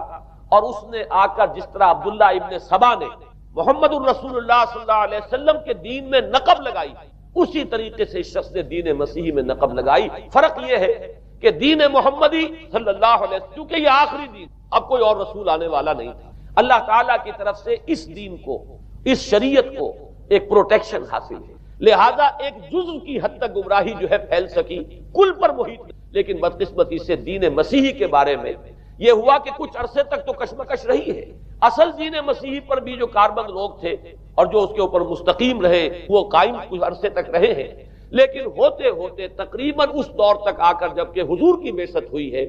اور اس نے آ کر جس طرح عبداللہ ابن سبا نے محمد الرسول اللہ صلی اللہ علیہ وسلم کے دین میں نقب لگائی، اسی طریقے سے اس شخص نے دین مسیحی میں نقب لگائی۔ فرق یہ ہے کہ دین محمدی صلی اللہ علیہ وسلم، کیونکہ یہ آخری دین، اب کوئی اور رسول آنے والا نہیں تھا، اللہ تعالیٰ کی طرف سے اس دین کو، اس شریعت کو ایک پروٹیکشن حاصل ہے، لہذا ایک جزو کی حد تک گمراہی جو ہے پھیل سکی، کل پر محیط نہیں۔ لیکن بدقسمتی سے دین مسیحی کے بارے میں یہ ہوا کہ کچھ عرصے تک تو کشمکش رہی ہے، اصل دین مسیحی پر بھی جو کاربند لوگ تھے اور جو اس کے اوپر مستقیم رہے وہ قائم کچھ عرصے تک رہے ہیں، لیکن ہوتے ہوتے تقریباً اس دور تک آ کر جب کہ حضور کی بعثت ہوئی ہے،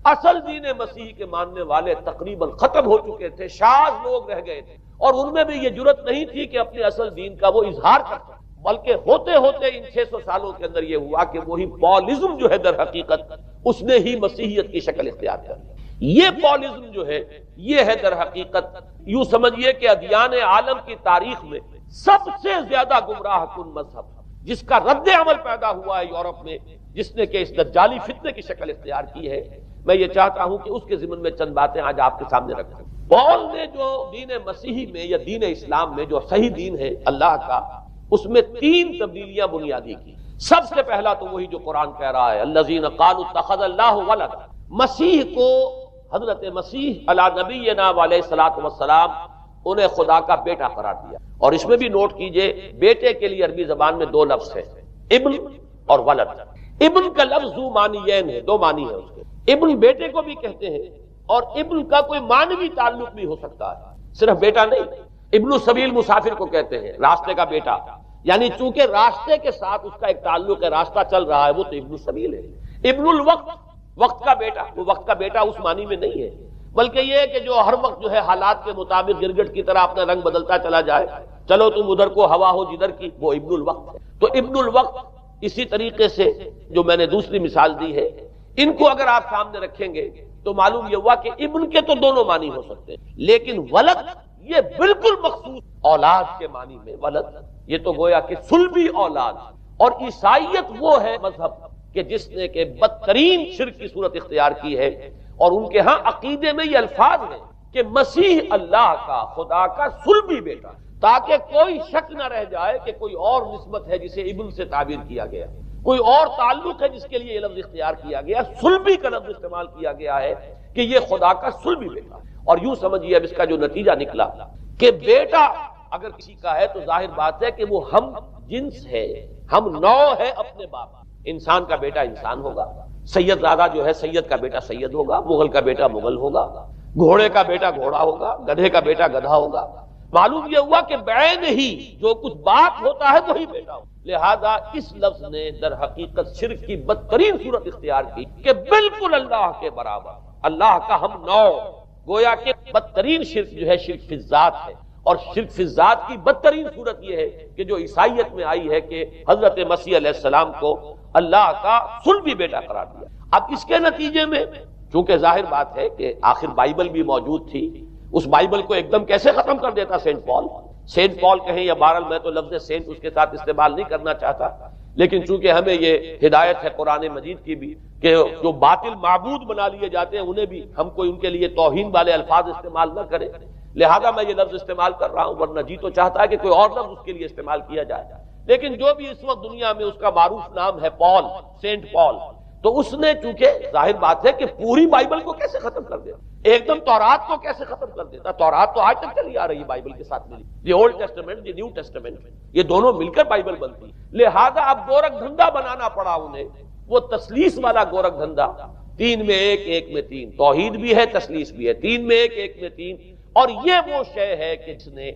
اصل دین مسیح کے ماننے والے تقریباً ختم ہو چکے تھے، شاذ لوگ رہ گئے تھے، اور ان میں بھی یہ جرأت نہیں تھی کہ اپنے اصل دین کا وہ اظہار کر سکیں، بلکہ ہوتے ہوتے ان 600 سالوں کے اندر یہ ہوا کہ وہی پالزم جو ہے در حقیقت اس نے ہی مسیحیت کی شکل اختیار کر لی۔ یہ پالزم جو ہے یہ ہے در حقیقت، یوں سمجھیے کہ ادیان عالم کی تاریخ میں سب سے زیادہ گمراہ کن مذہب، جس کا رد عمل پیدا ہوا ہے یورپ میں، جس نے کہ اس دجالی فتنے کی شکل اختیار کی ہے۔ میں یہ چاہتا ہوں کہ اس کے ضمن میں چند باتیں آج آپ کے سامنے رکھوں۔ پال نے جو دین مسیحی میں یا دین اسلام میں جو صحیح دین ہے اللہ کا، اس میں 3 تبدیلیاں بنیادی کی۔ سب سے پہلا تو وہی جو قرآن کہہ رہا ہے الذین قالوا اتخذ اللہ ولدا، مسیح کو، حضرت مسیح علی نبینا علیہ الصلوۃ والسلام، انہیں خدا کا بیٹا قرار دیا۔ اور اس میں بھی نوٹ کیجئے بیٹے کے لیے عربی زبان میں 2 لفظ ہیں، ابن اور ولد۔ ابن کا لفظ ذو معنیین ہے، 2 معنی ہے اس کے، ابن بیٹے کو بھی کہتے ہیں، اور ابن کا کوئی معنوی تعلق بھی ہو سکتا ہے، صرف بیٹا نہیں۔ ابن السبیل مسافر کو کہتے ہیں، راستے کا بیٹا، یعنی چونکہ راستے کے ساتھ اس کا ایک تعلق ہے، راستہ چل رہا ہے، وہ تو ابن السبیل ہے۔ ابن الوقت، وقت کا بیٹا، وہ وقت کا بیٹا اس معنی میں نہیں ہے، بلکہ یہ ہے کہ جو ہر وقت جو ہے حالات کے مطابق گرگٹ کی طرح اپنا رنگ بدلتا چلا جائے، چلو تم ادھر کو ہوا ہو جدھر کی، وہ ابن الوقت ہے۔ تو ابن الوقت اسی طریقے سے جو میں نے دوسری مثال دی ہے، ان کو اگر آپ سامنے رکھیں گے تو معلوم یہ ہوا کہ ابن کے تو دونوں معنی ہو سکتے ہیں، لیکن ولد یہ بالکل مخصوص اولاد کے معنی میں ولد، یہ تو گویا کہ صلبی اولاد۔ اور عیسائیت وہ ہے مذہب کہ جس نے کہ بدترین شرک کی صورت اختیار کی ہے، اور ان کے ہاں عقیدے میں یہ الفاظ ہیں کہ مسیح اللہ کا، خدا کا صلبی بیٹا، تاکہ کوئی شک نہ رہ جائے کہ کوئی اور نسبت ہے جسے ابن سے تعبیر کیا گیا، کوئی اور تعلق ہے جس کے لیے یہ لفظ اختیار کیا گیا، صلبی کا لفظ استعمال کیا گیا ہے کہ یہ خدا کا صلبی بیٹا۔ اور یوں سمجھیے اب اس کا جو نتیجہ نکلا کہ بیٹا اگر کسی کا ہے تو ظاہر بات ہے کہ وہ ہم جنس ہے، ہم نوع ہے اپنے باپ۔ انسان کا بیٹا انسان ہوگا، سید زادہ جو ہے سید کا بیٹا سید ہوگا، مغل کا بیٹا مغل ہوگا، گھوڑے کا بیٹا گھوڑا ہوگا، گدھے کا بیٹا گدھا ہوگا۔ معلوم یہ ہوا کہ بعین ہی جو کچھ باپ ہوتا ہے وہی بیٹا ہوگا۔ لہذا اس لفظ نے در حقیقت شرک کی بدترین صورت اختیار کی کہ بالکل اللہ کے برابر، اللہ کا ہم نوع، گویا کہ بدترین شرک جو ہے شرک فی الذات ہے۔ اور شرک فی الذات کی بدترین صورت یہ ہے کہ جو عیسائیت میں آئی ہے کہ حضرت مسیح علیہ السلام کو اللہ کا صلبی بیٹا قرار دیا۔ اب اس کے نتیجے میں چونکہ ظاہر بات ہے کہ آخر بائبل بھی موجود تھی، اس بائبل کو ایک دم کیسے ختم کر دیتا سینٹ پال؟ سینٹ پال کہیں یا بہرحال میں تو لفظ سینٹ اس کے ساتھ استعمال نہیں کرنا چاہتا، لیکن چونکہ ہمیں یہ ہدایت ہے قرآن مجید کی بھی کہ جو باطل معبود بنا لیے جاتے ہیں انہیں بھی ہم کوئی ان کے لیے توہین والے الفاظ استعمال نہ کریں، لہذا میں یہ لفظ استعمال کر رہا ہوں، ورنہ جی تو چاہتا ہے کہ کوئی اور لفظ اس کے لیے استعمال کیا جائے۔ لیکن جو بھی اس وقت دنیا میں اس کا معروف نام ہے پال، سینٹ پال، تو اس نے چونکہ ظاہر بات ہے کہ پوری بائبل کو کیسے ختم کر دیا، ایک دم تورات کو کیسے ختم کر دیتا؟ تورات تو آج تک چلی آ رہی ہے بائبل کے ساتھ ملی، the old testament, the new testament, یہ دونوں مل کر بائبل بنتی۔ لہذا اب گورکھ دھندا بنانا پڑا انہیں، وہ تسلیس والا گورکھ دھندا، 3 میں 1 1 میں 3، توحید بھی ہے تسلیس بھی ہے، 3 میں 1 1 میں 3۔ اور یہ وہ شے ہے کہ جس نے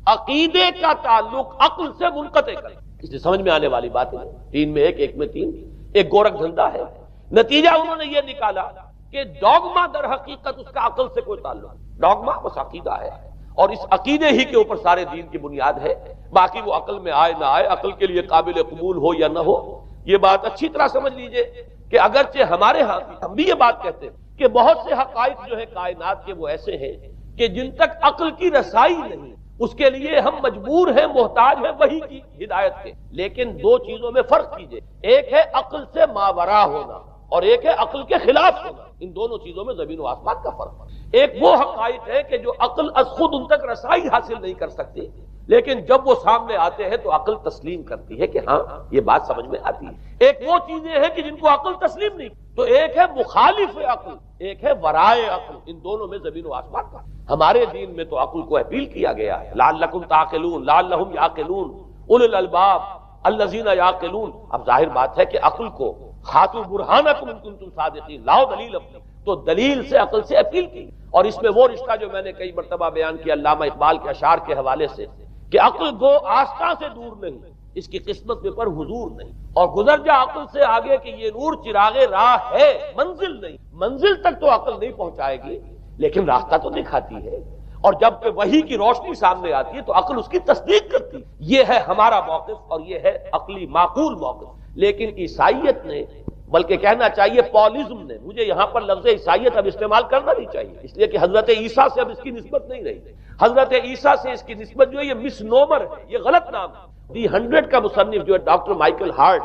عقیدے کا تعلق عقل سے منقطع کر، اس سے سمجھ میں آنے والی بات ہے، 3 میں 1 1 میں 3 ایک گورکھ دھندا ہے۔ نتیجہ انہوں نے یہ نکالا کہ ڈوگما در حقیقت اس کا عقل سے کوئی تعلق نہیں، ڈوگما بس عقیدہ ہے، اور اس عقیدے ہی کے اوپر سارے دین کی بنیاد ہے، باقی وہ عقل میں آئے نہ آئے، عقل کے لیے قابل قبول ہو یا نہ ہو۔ یہ بات اچھی طرح سمجھ لیجئے کہ اگرچہ ہمارے ہاں ہم بھی یہ بات کہتے ہیں کہ بہت سے حقائق جو ہے کائنات کے وہ ایسے ہیں کہ جن تک عقل کی رسائی نہیں، اس کے لیے ہم مجبور ہیں، محتاج ہیں وحی کی ہدایت کے۔ لیکن 2 چیزوں میں فرق کیجئے، ایک ہے عقل سے ماورا ہونا اور ایک ہے عقل کے خلاف ہونا، ان دونوں چیزوں میں زمین و آسمان کا فرق ہے۔ ایک وہ حقائق ہے کہ جو عقل از خود ان تک رسائی حاصل نہیں کر سکتی، لیکن جب وہ سامنے آتے ہیں تو عقل تسلیم کرتی ہے کہ ہاں یہ بات سمجھ میں آتی ہے۔ ایک وہ چیزیں ہیں کہ جن کو عقل تسلیم نہیں، تو ایک ہے مخالف عقل، ایک ہے ورائے عقل، ان دونوں میں زمین و آسمان کا۔ ہمارے دین میں تو عقل کو اپیل کیا گیا ہے، لعلکم تعقلون، لعلہم یعقلون، اولو الالباب الذین یعقلون۔ اب ظاہر بات ہے کہ عقل کو ہاتھو برہانکم ان کنتم صادقین، لاؤ دلیل اپنی، تو دلیل سے عقل سے اپیل کی۔ اور اس میں وہ رشتہ جو میں نے کئی مرتبہ بیان کیا علامہ اقبال کے اشعار کے حوالے سے کہ عقل گو آستہ سے دور نہیں، اس کی قسمت میں پر حضور نہیں، اور گزر جا عقل سے آگے کہ یہ نور چراغ راہ ہے، منزل نہیں، منزل تک تو عقل نہیں پہنچائے گی لیکن راستہ تو دکھاتی ہے، اور جب کہ وحی کی روشنی سامنے آتی ہے تو عقل اس کی تصدیق کرتی ہے۔ یہ ہے ہمارا موقف اور یہ ہے عقلی معقول موقف۔ لیکن عیسائیت نے، بلکہ کہنا چاہیے پالزم نے، مجھے یہاں پر لفظ عیسائیت اب استعمال کرنا نہیں چاہیے اس لیے کہ حضرت عیسیٰ سے اب اس کی نسبت نہیں رہی، حضرت عیسیٰ سے اس کی نسبت جو ہے یہ مس نومر ہے، یہ غلط نام ہے۔ دی 100 کا مصنف جو ہے ڈاکٹر مائیکل ہارٹ،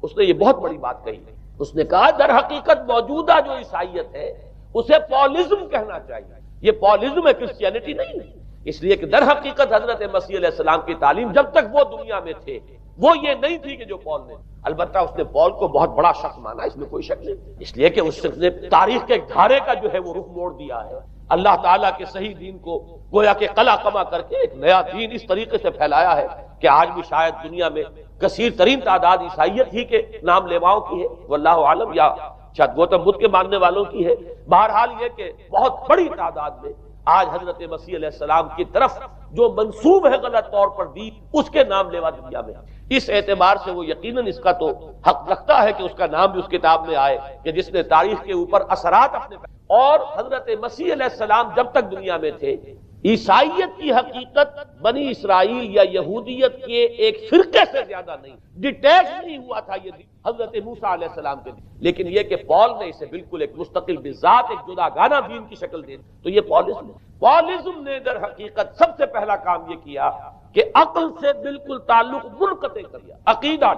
اس نے یہ بہت بڑی بات کہی، اس نے کہا در حقیقت موجودہ جو عیسائیت ہے اسے پالزم کہنا چاہیے، یہ پالزم ہے، کرسچینٹی نہیں ہے، اس لیے کہ در حقیقت حضرت مسیح علیہ السلام کی تعلیم جب تک وہ دنیا میں تھے وہ یہ نہیں تھی کہ جو پال نے، البتہ اس نے پال کو بہت بڑا شخص مانا، اس میں کوئی شک نہیں، اس لیے کہ اس نے تاریخ کے ایک دھارے کا جو ہے وہ رخ موڑ دیا ہے، اللہ تعالیٰ کے صحیح دین کو گویا کہ قلع کما کر کے ایک نیا دین اس طریقے سے پھیلایا ہے کہ آج بھی شاید دنیا میں کثیر ترین تعداد عیسائیت ہی کے نام لیواؤں کی ہے، واللہ عالم، یا شاید گوتم بدھ کے ماننے والوں کی ہے۔ بہرحال یہ کہ بہت بڑی تعداد میں آج حضرت مسیح علیہ السلام کی طرف جو منسوب ہے غلط طور پر دین، اس کے نام لیوا دنیا میں، اس اعتبار سے وہ یقیناً اس کا تو حق رکھتا ہے کہ اس کا نام بھی اس کتاب میں آئے کہ جس نے تاریخ کے اوپر اثرات اپنے، اور حضرت مسیح علیہ السلام جب تک دنیا میں تھے عیسائیت کی حقیقت بنی اسرائیل یا یہودیت کے ایک فرقے سے زیادہ نہیں، ڈیٹیچ نہیں ہوا تھا یہ دین حضرت موسیٰ علیہ السلام کے دین، لیکن یہ کہ پال نے اسے بالکل ایک مستقل بذات ایک جدا گانا دین کی شکل دے دی، تو یہ پالزم نے در حقیقت سب سے پہلا کام یہ کیا کہ عقل سے بالکل تعلق منقطع کر دیا۔ عقیدہ،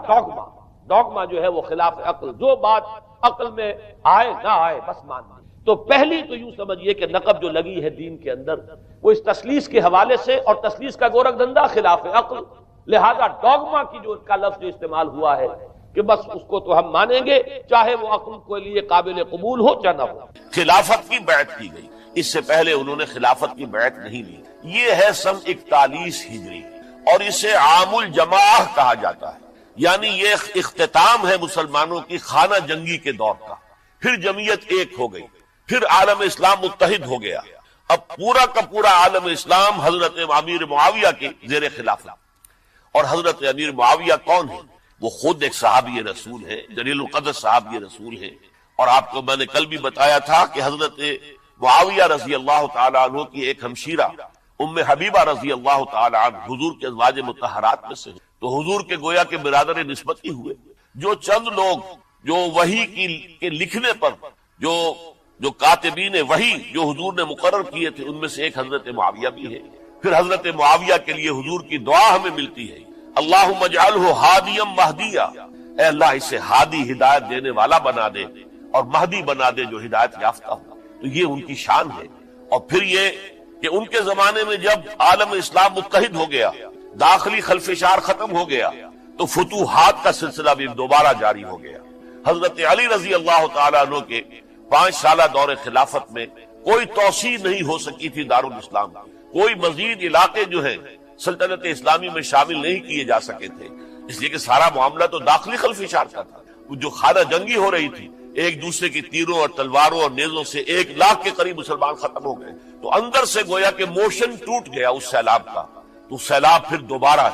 ڈوگما جو ہے وہ خلاف عقل، جو بات عقل میں آئے نہ آئے بس ماننا۔ تو پہلی تو یوں سمجھیے کہ نقب جو لگی ہے دین کے اندر وہ اس تسلیس کے حوالے سے، اور تسلیس کا گورکھ دھندا خلاف عقل، لہذا ڈوگما کی جو کا لفظ جو استعمال ہوا ہے کہ بس اس کو تو ہم مانیں گے چاہے وہ عقل کے لیے قابل قبول ہو چاہے نہ ہو۔ خلافت کی بیعت کی گئی، اس سے پہلے انہوں نے خلافت کی بیعت نہیں لی۔ یہ ہے سن 41 ہجری اور اسے عام الجماع کہا جاتا ہے، یعنی یہ اختتام ہے مسلمانوں کی خانہ جنگی کے دور کا۔ پھر جمعیت ایک ہو گئی، پھر عالم اسلام متحد ہو گیا، اب پورا کا پورا عالم اسلام حضرت امیر معاویہ کے زیر خلافت۔ اور حضرت امیر معاویہ کون ہے؟ وہ خود ایک صحابی رسول ہے، جلیل القدر صحابی رسول ہے، اور آپ کو میں نے کل بھی بتایا تھا کہ حضرت معاویہ رضی اللہ تعالیٰ عنہ کی ایک ہمشیرہ ام حبیبہ رضی اللہ تعالیٰ عنہ حضور کے ازواج مطہرات میں سے، تو حضور کے گویا کے برادر نسبت ہی ہوئے۔ جو چند لوگ جو وحی کے لکھنے پر جو کاتبین وحی جو حضور نے مقرر کیے تھے، ان میں سے ایک حضرت معاویہ بھی ہے۔ پھر حضرت معاویہ کے لیے حضور کی دعا ہمیں ملتی ہے، اللہم اجعلہ ہادیا مہدیا، اے اللہ اسے ہادی ہدایت دینے والا بنا دے اور مہدی بنا دے جو ہدایت یافتہ ہو۔ تو یہ ان کی شان ہے۔ اور پھر یہ کہ ان کے زمانے میں جب عالم اسلام متحد ہو گیا، داخلی خلفشار ختم ہو گیا، تو فتوحات کا سلسلہ بھی دوبارہ جاری ہو گیا۔ حضرت علی رضی اللہ تعالیٰ عنہ کے 5 سالہ دور خلافت میں کوئی توسیع نہیں ہو سکی تھی دارالاسلام، کوئی مزید علاقے جو ہیں سلطنت اسلامی میں شامل نہیں کیے جا سکے تھے، اس لیے کہ سارا معاملہ تو داخلی خلفشار کا تھا۔ جو خانہ جنگی ہو رہی تھی، ایک دوسرے کی تیروں اور تلواروں اور نیزوں سے 1 لاکھ کے قریب مسلمان ختم ہو گئے، تو اندر سے گویا کہ موشن ٹوٹ گیا اس سیلاب کا۔ تو سیلاب پھر دوبارہ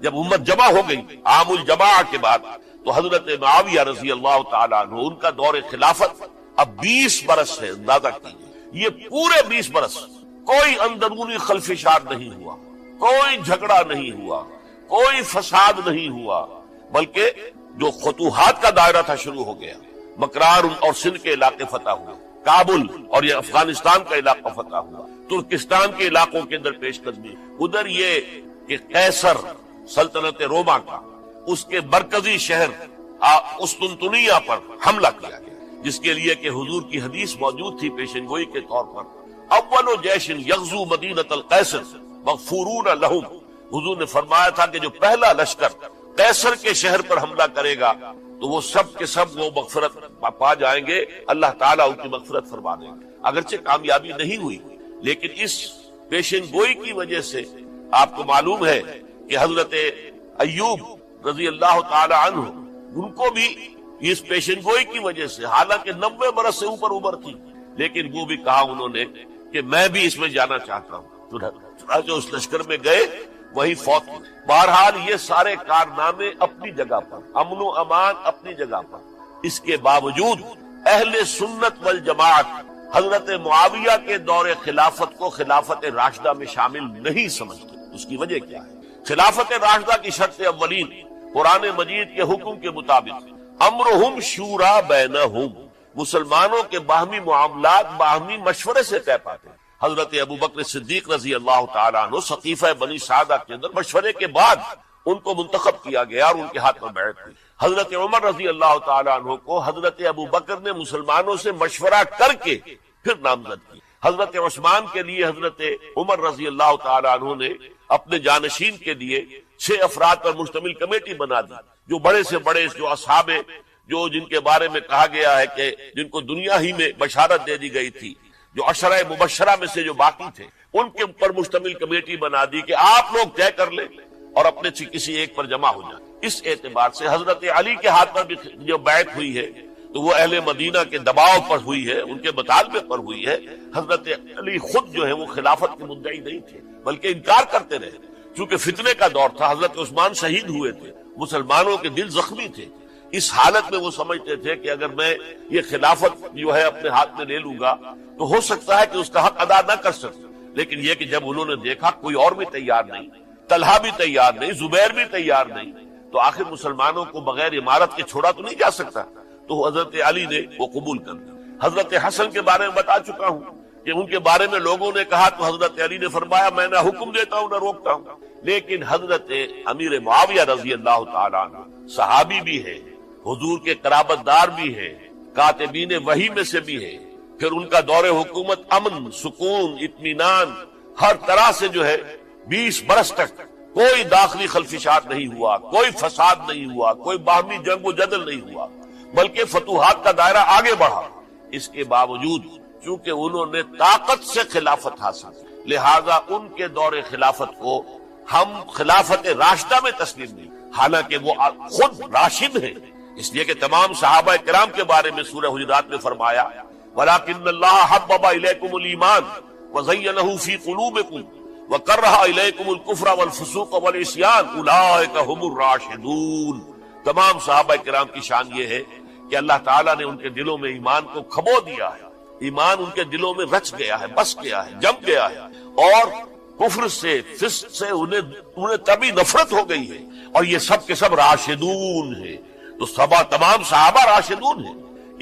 جب امت جمع ہو گئی عام الجماع کے بعد، تو حضرت معاویہ رضی اللہ تعالیٰ عنہ ان کا دور خلافت اب 20 برس ہے، اندازہ کیجیے۔ یہ پورے 20 برس کوئی اندرونی خلفشار نہیں ہوا، کوئی جھگڑا نہیں ہوا، کوئی فساد نہیں ہوا، بلکہ جو فتوحات کا دائرہ تھا شروع ہو گیا۔ مکران اور سندھ کے علاقے فتح ہوئے، کابل اور یہ افغانستان کا علاقہ فتح ہوا، ترکستان کے علاقوں کے اندر پیش قدمی، ادھر یہ کہ قیصر سلطنت روما کا اس کے مرکزی شہر قسطنطنیہ پر حملہ کیا گیا، جس کے لیے کہ حضور کی حدیث موجود تھی پیشن گوئی کے طور پر، اول جیش یغزو مدینۃ القیصر مغفورون لہم، حضور نے فرمایا تھا کہ جو پہلا لشکر قیصر کے شہر پر حملہ کرے گا تو وہ سب کے سب وہ مغفرت پا جائیں گے، اللہ تعالیٰ ان کی مغفرت فرما دیں گے۔ اگرچہ کامیابی نہیں ہوئی، لیکن اس پیشن گوئی کی وجہ سے آپ کو معلوم ہے کہ حضرت ایوب رضی اللہ تعالی عنہ ان کو بھی اس پیشن گوئی کی وجہ سے، حالانکہ 90 برس سے اوپر عمر تھی، لیکن وہ بھی کہا انہوں نے کہ میں بھی اس میں جانا چاہتا ہوں۔ چنانچہ اس لشکر میں گئے وہی فوت ہوئے۔ بہرحال یہ سارے کارنامے اپنی جگہ پر، امن و امان اپنی جگہ پر، اس کے باوجود اہل سنت والجماعت حضرت معاویہ کے دور خلافت کو خلافت راشدہ میں شامل نہیں سمجھتے۔ اس کی وجہ کیا ہے؟ خلافت راشدہ کی شرط اولین قرآن مجید کے حکم کے مطابق امرہم شورا بینہم، مسلمانوں کے باہمی معاملات باہمی مشورے سے طے پاتے ہیں۔ حضرت ابوبکر صدیق رضی اللہ تعالیٰ عنہ سقیفہ بنی سعدہ کے اندر مشورے کے بعد ان کو منتخب کیا گیا اور ان کے ہاتھ میں بیعت ہوئی۔ حضرت عمر رضی اللہ تعالیٰ عنہ کو حضرت ابوبکر نے مسلمانوں سے مشورہ کر کے پھر نامزد کی۔ حضرت عثمان کے لیے حضرت عمر رضی اللہ تعالیٰ عنہ نے اپنے جانشین کے لیے 6 افراد پر مشتمل کمیٹی بنا دی، جو بڑے سے بڑے جو اصحاب جو جن کے بارے میں کہا گیا ہے کہ جن کو دنیا ہی میں بشارت دے دی گئی تھی، جو عشرہ مبشرہ میں سے جو باقی تھے، ان کے اوپر مشتمل کمیٹی بنا دی کہ آپ لوگ طے کر لیں اور اپنے سے کسی ایک پر جمع ہو جائیں۔ اس اعتبار سے حضرت علی کے ہاتھ پر بھی جو بیعت ہوئی ہے تو وہ اہل مدینہ کے دباؤ پر ہوئی ہے، ان کے مطالبے پر ہوئی ہے۔ حضرت علی خود جو ہے وہ خلافت کے مدعی نہیں تھے بلکہ انکار کرتے رہے، چونکہ فتنے کا دور تھا، حضرت عثمان شہید ہوئے تھے، مسلمانوں کے دل زخمی تھے۔ اس حالت میں وہ سمجھتے تھے کہ اگر میں یہ خلافت جو ہے اپنے ہاتھ میں لے لوں گا تو ہو سکتا ہے کہ اس کا حق ادا نہ کر سکوں، لیکن یہ کہ جب انہوں نے دیکھا کوئی اور بھی تیار نہیں، طلحہ بھی تیار نہیں، زبیر بھی تیار نہیں، تو آخر مسلمانوں کو بغیر امارت کے چھوڑا تو نہیں جا سکتا، تو حضرت علی نے وہ قبول کر دیا۔ حضرت حسن کے بارے میں بتا چکا ہوں کہ ان کے بارے میں لوگوں نے کہا تو حضرت علی نے فرمایا میں نہ حکم دیتا ہوں نہ روکتا ہوں، لیکن حضرت امیر معاویہ رضی اللہ تعالیٰ عنہ صحابی بھی ہے، حضور کے قرابت دار بھی ہے، کاتبین وحی میں سے بھی ہے، پھر ان کا دور حکومت امن، سکون، اطمینان ہر طرح سے جو ہے 20 برس تک کوئی داخلی خلفشات نہیں ہوا، کوئی فساد نہیں ہوا، کوئی باہمی جنگ و جدل نہیں ہوا، بلکہ فتوحات کا دائرہ آگے بڑھا۔ اس کے باوجود چونکہ انہوں نے طاقت سے خلافت حاصل کی، لہذا ان کے دور خلافت کو ہم خلافت راشدہ میں تسلیم نہیں، حالانکہ وہ خود راشد ہیں، اس لیے کہ تمام صحابہ کرام کے بارے میں سورہ حجرات میں فرمایا وَلَكِنَّ اللَّهَ حَبَّبَ إِلَيْكُمُ الْإِيمَانَ وَزَيَّنَهُ فِي قُلُوبِكُمْ وَكَرَّهَ إِلَيْكُمُ الْكُفْرَ وَالْفُسُوقَ وَالْعِصْيَانَ أُولَٰئِكَ هُمُ الرَّاشِدُونَ۔ تمام صحابہ کرام کی شان یہ ہے کہ اللہ تعالیٰ نے ان کے دلوں میں ایمان کو کھبو دیا ہے، ایمان ان کے دلوں میں رچ گیا ہے، بس گیا ہے، جم گیا ہے، اور کفر سے فسق سے انہیں تبھی نفرت ہو گئی ہے، اور یہ سب کے سب راشدون ہیں، تو تمام صحابہ راشدون ہیں۔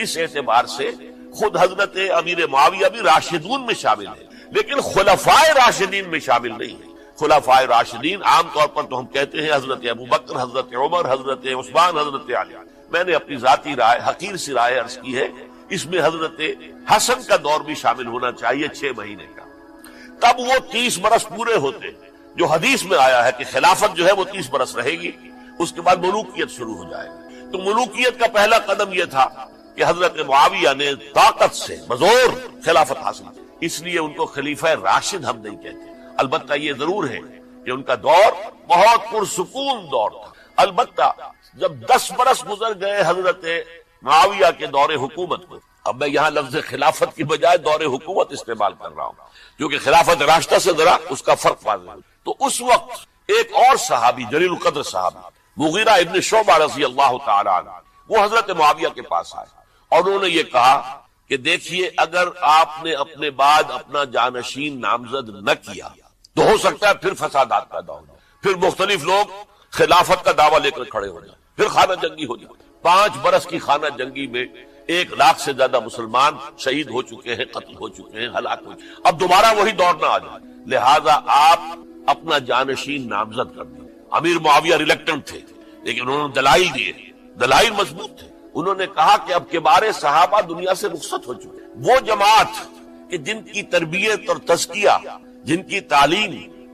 اس اعتبار سے خود حضرت امیر معاویہ بھی راشدون میں شامل ہے، لیکن خلفائے راشدین میں شامل نہیں ہے۔ خلفائے راشدین عام طور پر تو ہم کہتے ہیں حضرت ابوبکر، حضرت عمر، حضرت عثمان، حضرت علی۔ میں نے اپنی ذاتی رائے، حقیر سی رائے عرض کی ہے، اس میں حضرت حسن کا دور بھی شامل ہونا چاہیے 6 مہینے کا، تب وہ 30 برس پورے ہوتے، جو حدیث میں آیا ہے کہ خلافت جو ہے وہ 30 برس رہے گی، اس کے بعد ملوکیت شروع ہو جائے گی۔ تو ملوکیت کا پہلا قدم یہ تھا کہ حضرت معاویہ نے طاقت سے بزور خلافت حاصل کی، اس لیے ان کو خلیفہ راشد ہم نہیں کہتے۔ البتہ یہ ضرور ہے کہ ان کا دور بہت پرسکون دور تھا۔ البتہ جب 10 برس گزر گئے حضرت معاویہ کے دور حکومت کو، اب میں یہاں لفظ خلافت کی بجائے دور حکومت استعمال کر رہا ہوں کیونکہ خلافت راشدہ سے ذرا اس کا فرق واضح ہے۔ تو اس وقت ایک اور صحابی، جلیل القدر صحابی مغیرہ ابن شعبہ رضی اللہ تعالی عنہ، وہ حضرت معاویہ کے پاس آئے اور انہوں نے یہ کہا کہ دیکھیے اگر آپ نے اپنے بعد اپنا جانشین نامزد نہ کیا تو ہو سکتا ہے پھر فسادات پیدا ہو جائیں، پھر مختلف لوگ خلافت کا دعویٰ لے کر کھڑے ہو جائیں، پھر خانہ جنگی ہو جائے۔ 5 برس کی خانہ جنگی میں 1 لاکھ سے زیادہ مسلمان شہید ہو چکے ہیں، قتل ہو چکے ہیں، ہلاک ہو چکے ہیں، اب دوبارہ وہی دور نہ آ جائے، لہذا آپ اپنا جانشین نامزد کر دیں۔ امیر معاویہ ریلیکٹنٹ تھے، لیکن انہوں نے دلائل دیے، دلائل مضبوط تھے۔ انہوں نے کہا کہ اب کبار صحابہ دنیا سے رخصت ہو چکے، وہ جماعت کہ جن کی تربیت اور تزکیہ، جن کی تعلیم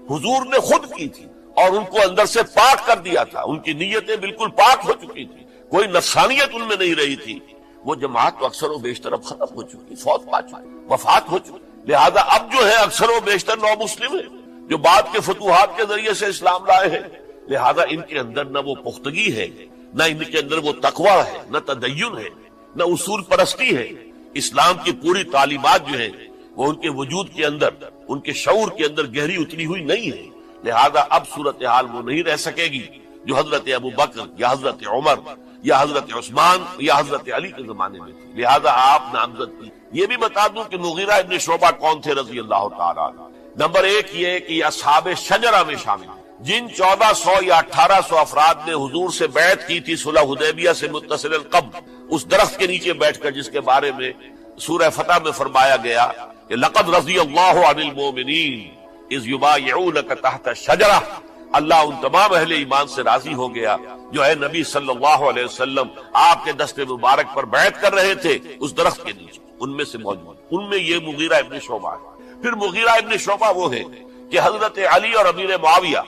حضور نے خود کی تھی اور ان کو اندر سے پاک کر دیا تھا، ان کی نیتیں بالکل پاک ہو چکی تھی، کوئی نفسانیت ان میں نہیں رہی تھی، وہ جماعت تو اکثر و بیشتر اب ختم ہو چکی، فوت پا چکی، وفات ہو چکی۔ لہذا اب جو ہے اکثر و بیشتر نو مسلم ہیں جو بعد کے فتوحات کے ذریعے سے اسلام لائے ہیں، لہذا ان کے اندر نہ وہ پختگی ہے، نہ ان کے اندر وہ تقوی ہے، نہ تدین ہے، نہ اصول پرستی ہے۔ اسلام کی پوری تعلیمات جو ہیں وہ ان کے وجود کے اندر، ان کے شعور کے اندر گہری اتری ہوئی نہیں ہے، لہذا اب صورتحال وہ نہیں رہ سکے گی جو حضرت ابو بکر یا حضرت عمر یا حضرت عثمان یا حضرت علی کے زمانے میں تھی، لہذا آپ نامزد کی۔ یہ بھی بتا دوں کہ مغیرہ ابن شعبہ کون تھے رضی اللہ تعالیٰ عنہ۔ نمبر ایک یہ کہ یہ اصحاب شجرہ میں شامل ہیں، جن 1400 یا 1800 افراد نے حضور سے بیعت کی تھی صلح حدیبیہ سے متصل قبل، اس درخت کے نیچے بیٹھ کر، جس کے بارے میں سورہ فتح میں فرمایا گیا کہ لقد رضی اللہ عن المؤمنین اذ یبایعونک تحت الشجرہ، اللہ ان تمام اہل ایمان سے راضی ہو گیا جو اے نبی صلی اللہ علیہ وسلم آپ کے دست مبارک پر بیعت کر رہے تھے اس درخت کے نیچے، ان میں سے موجود، ان میں یہ مغیرہ ابن شعبہ ہے۔ پھر مغیرہ ابن شعبہ وہ ہے کہ حضرت علی اور امیر معاویہ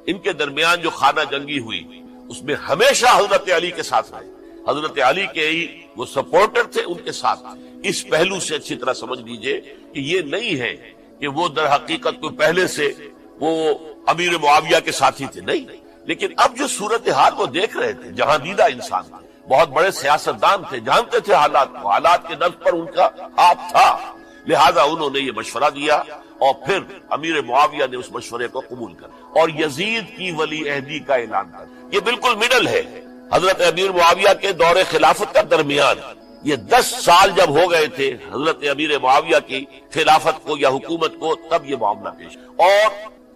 ان کے درمیان جو خانہ جنگی ہوئی اس میں ہمیشہ حضرت علی کے ساتھ رہے، حضرت علی کے ہی وہ سپورٹر تھے، ان کے ساتھ۔ اس پہلو سے اچھی طرح سمجھ لیجئے کہ یہ نہیں ہے کہ وہ در حقیقت کو پہلے سے وہ امیر معاویہ کے ساتھی تھے، نہیں، لیکن اب جو صورتحال وہ دیکھ رہے تھے، جہاں دیدہ انسان تھے، بہت بڑے سیاستدان تھے، جانتے تھے حالات کو، حالات کے نبض پر ان کا ہاتھ تھا، لہذا انہوں نے یہ مشورہ دیا اور پھر امیر معاویہ نے اس مشورے کو قبول کر اور یزید کی ولی عہدی کا اعلان کر۔ یہ بالکل مڈل ہے حضرت امیر معاویہ کے دور خلافت کا درمیان، یہ 10 سال جب ہو گئے تھے حضرت امیر معاویہ کی خلافت کو یا حکومت کو، تب یہ معاملہ پیش اور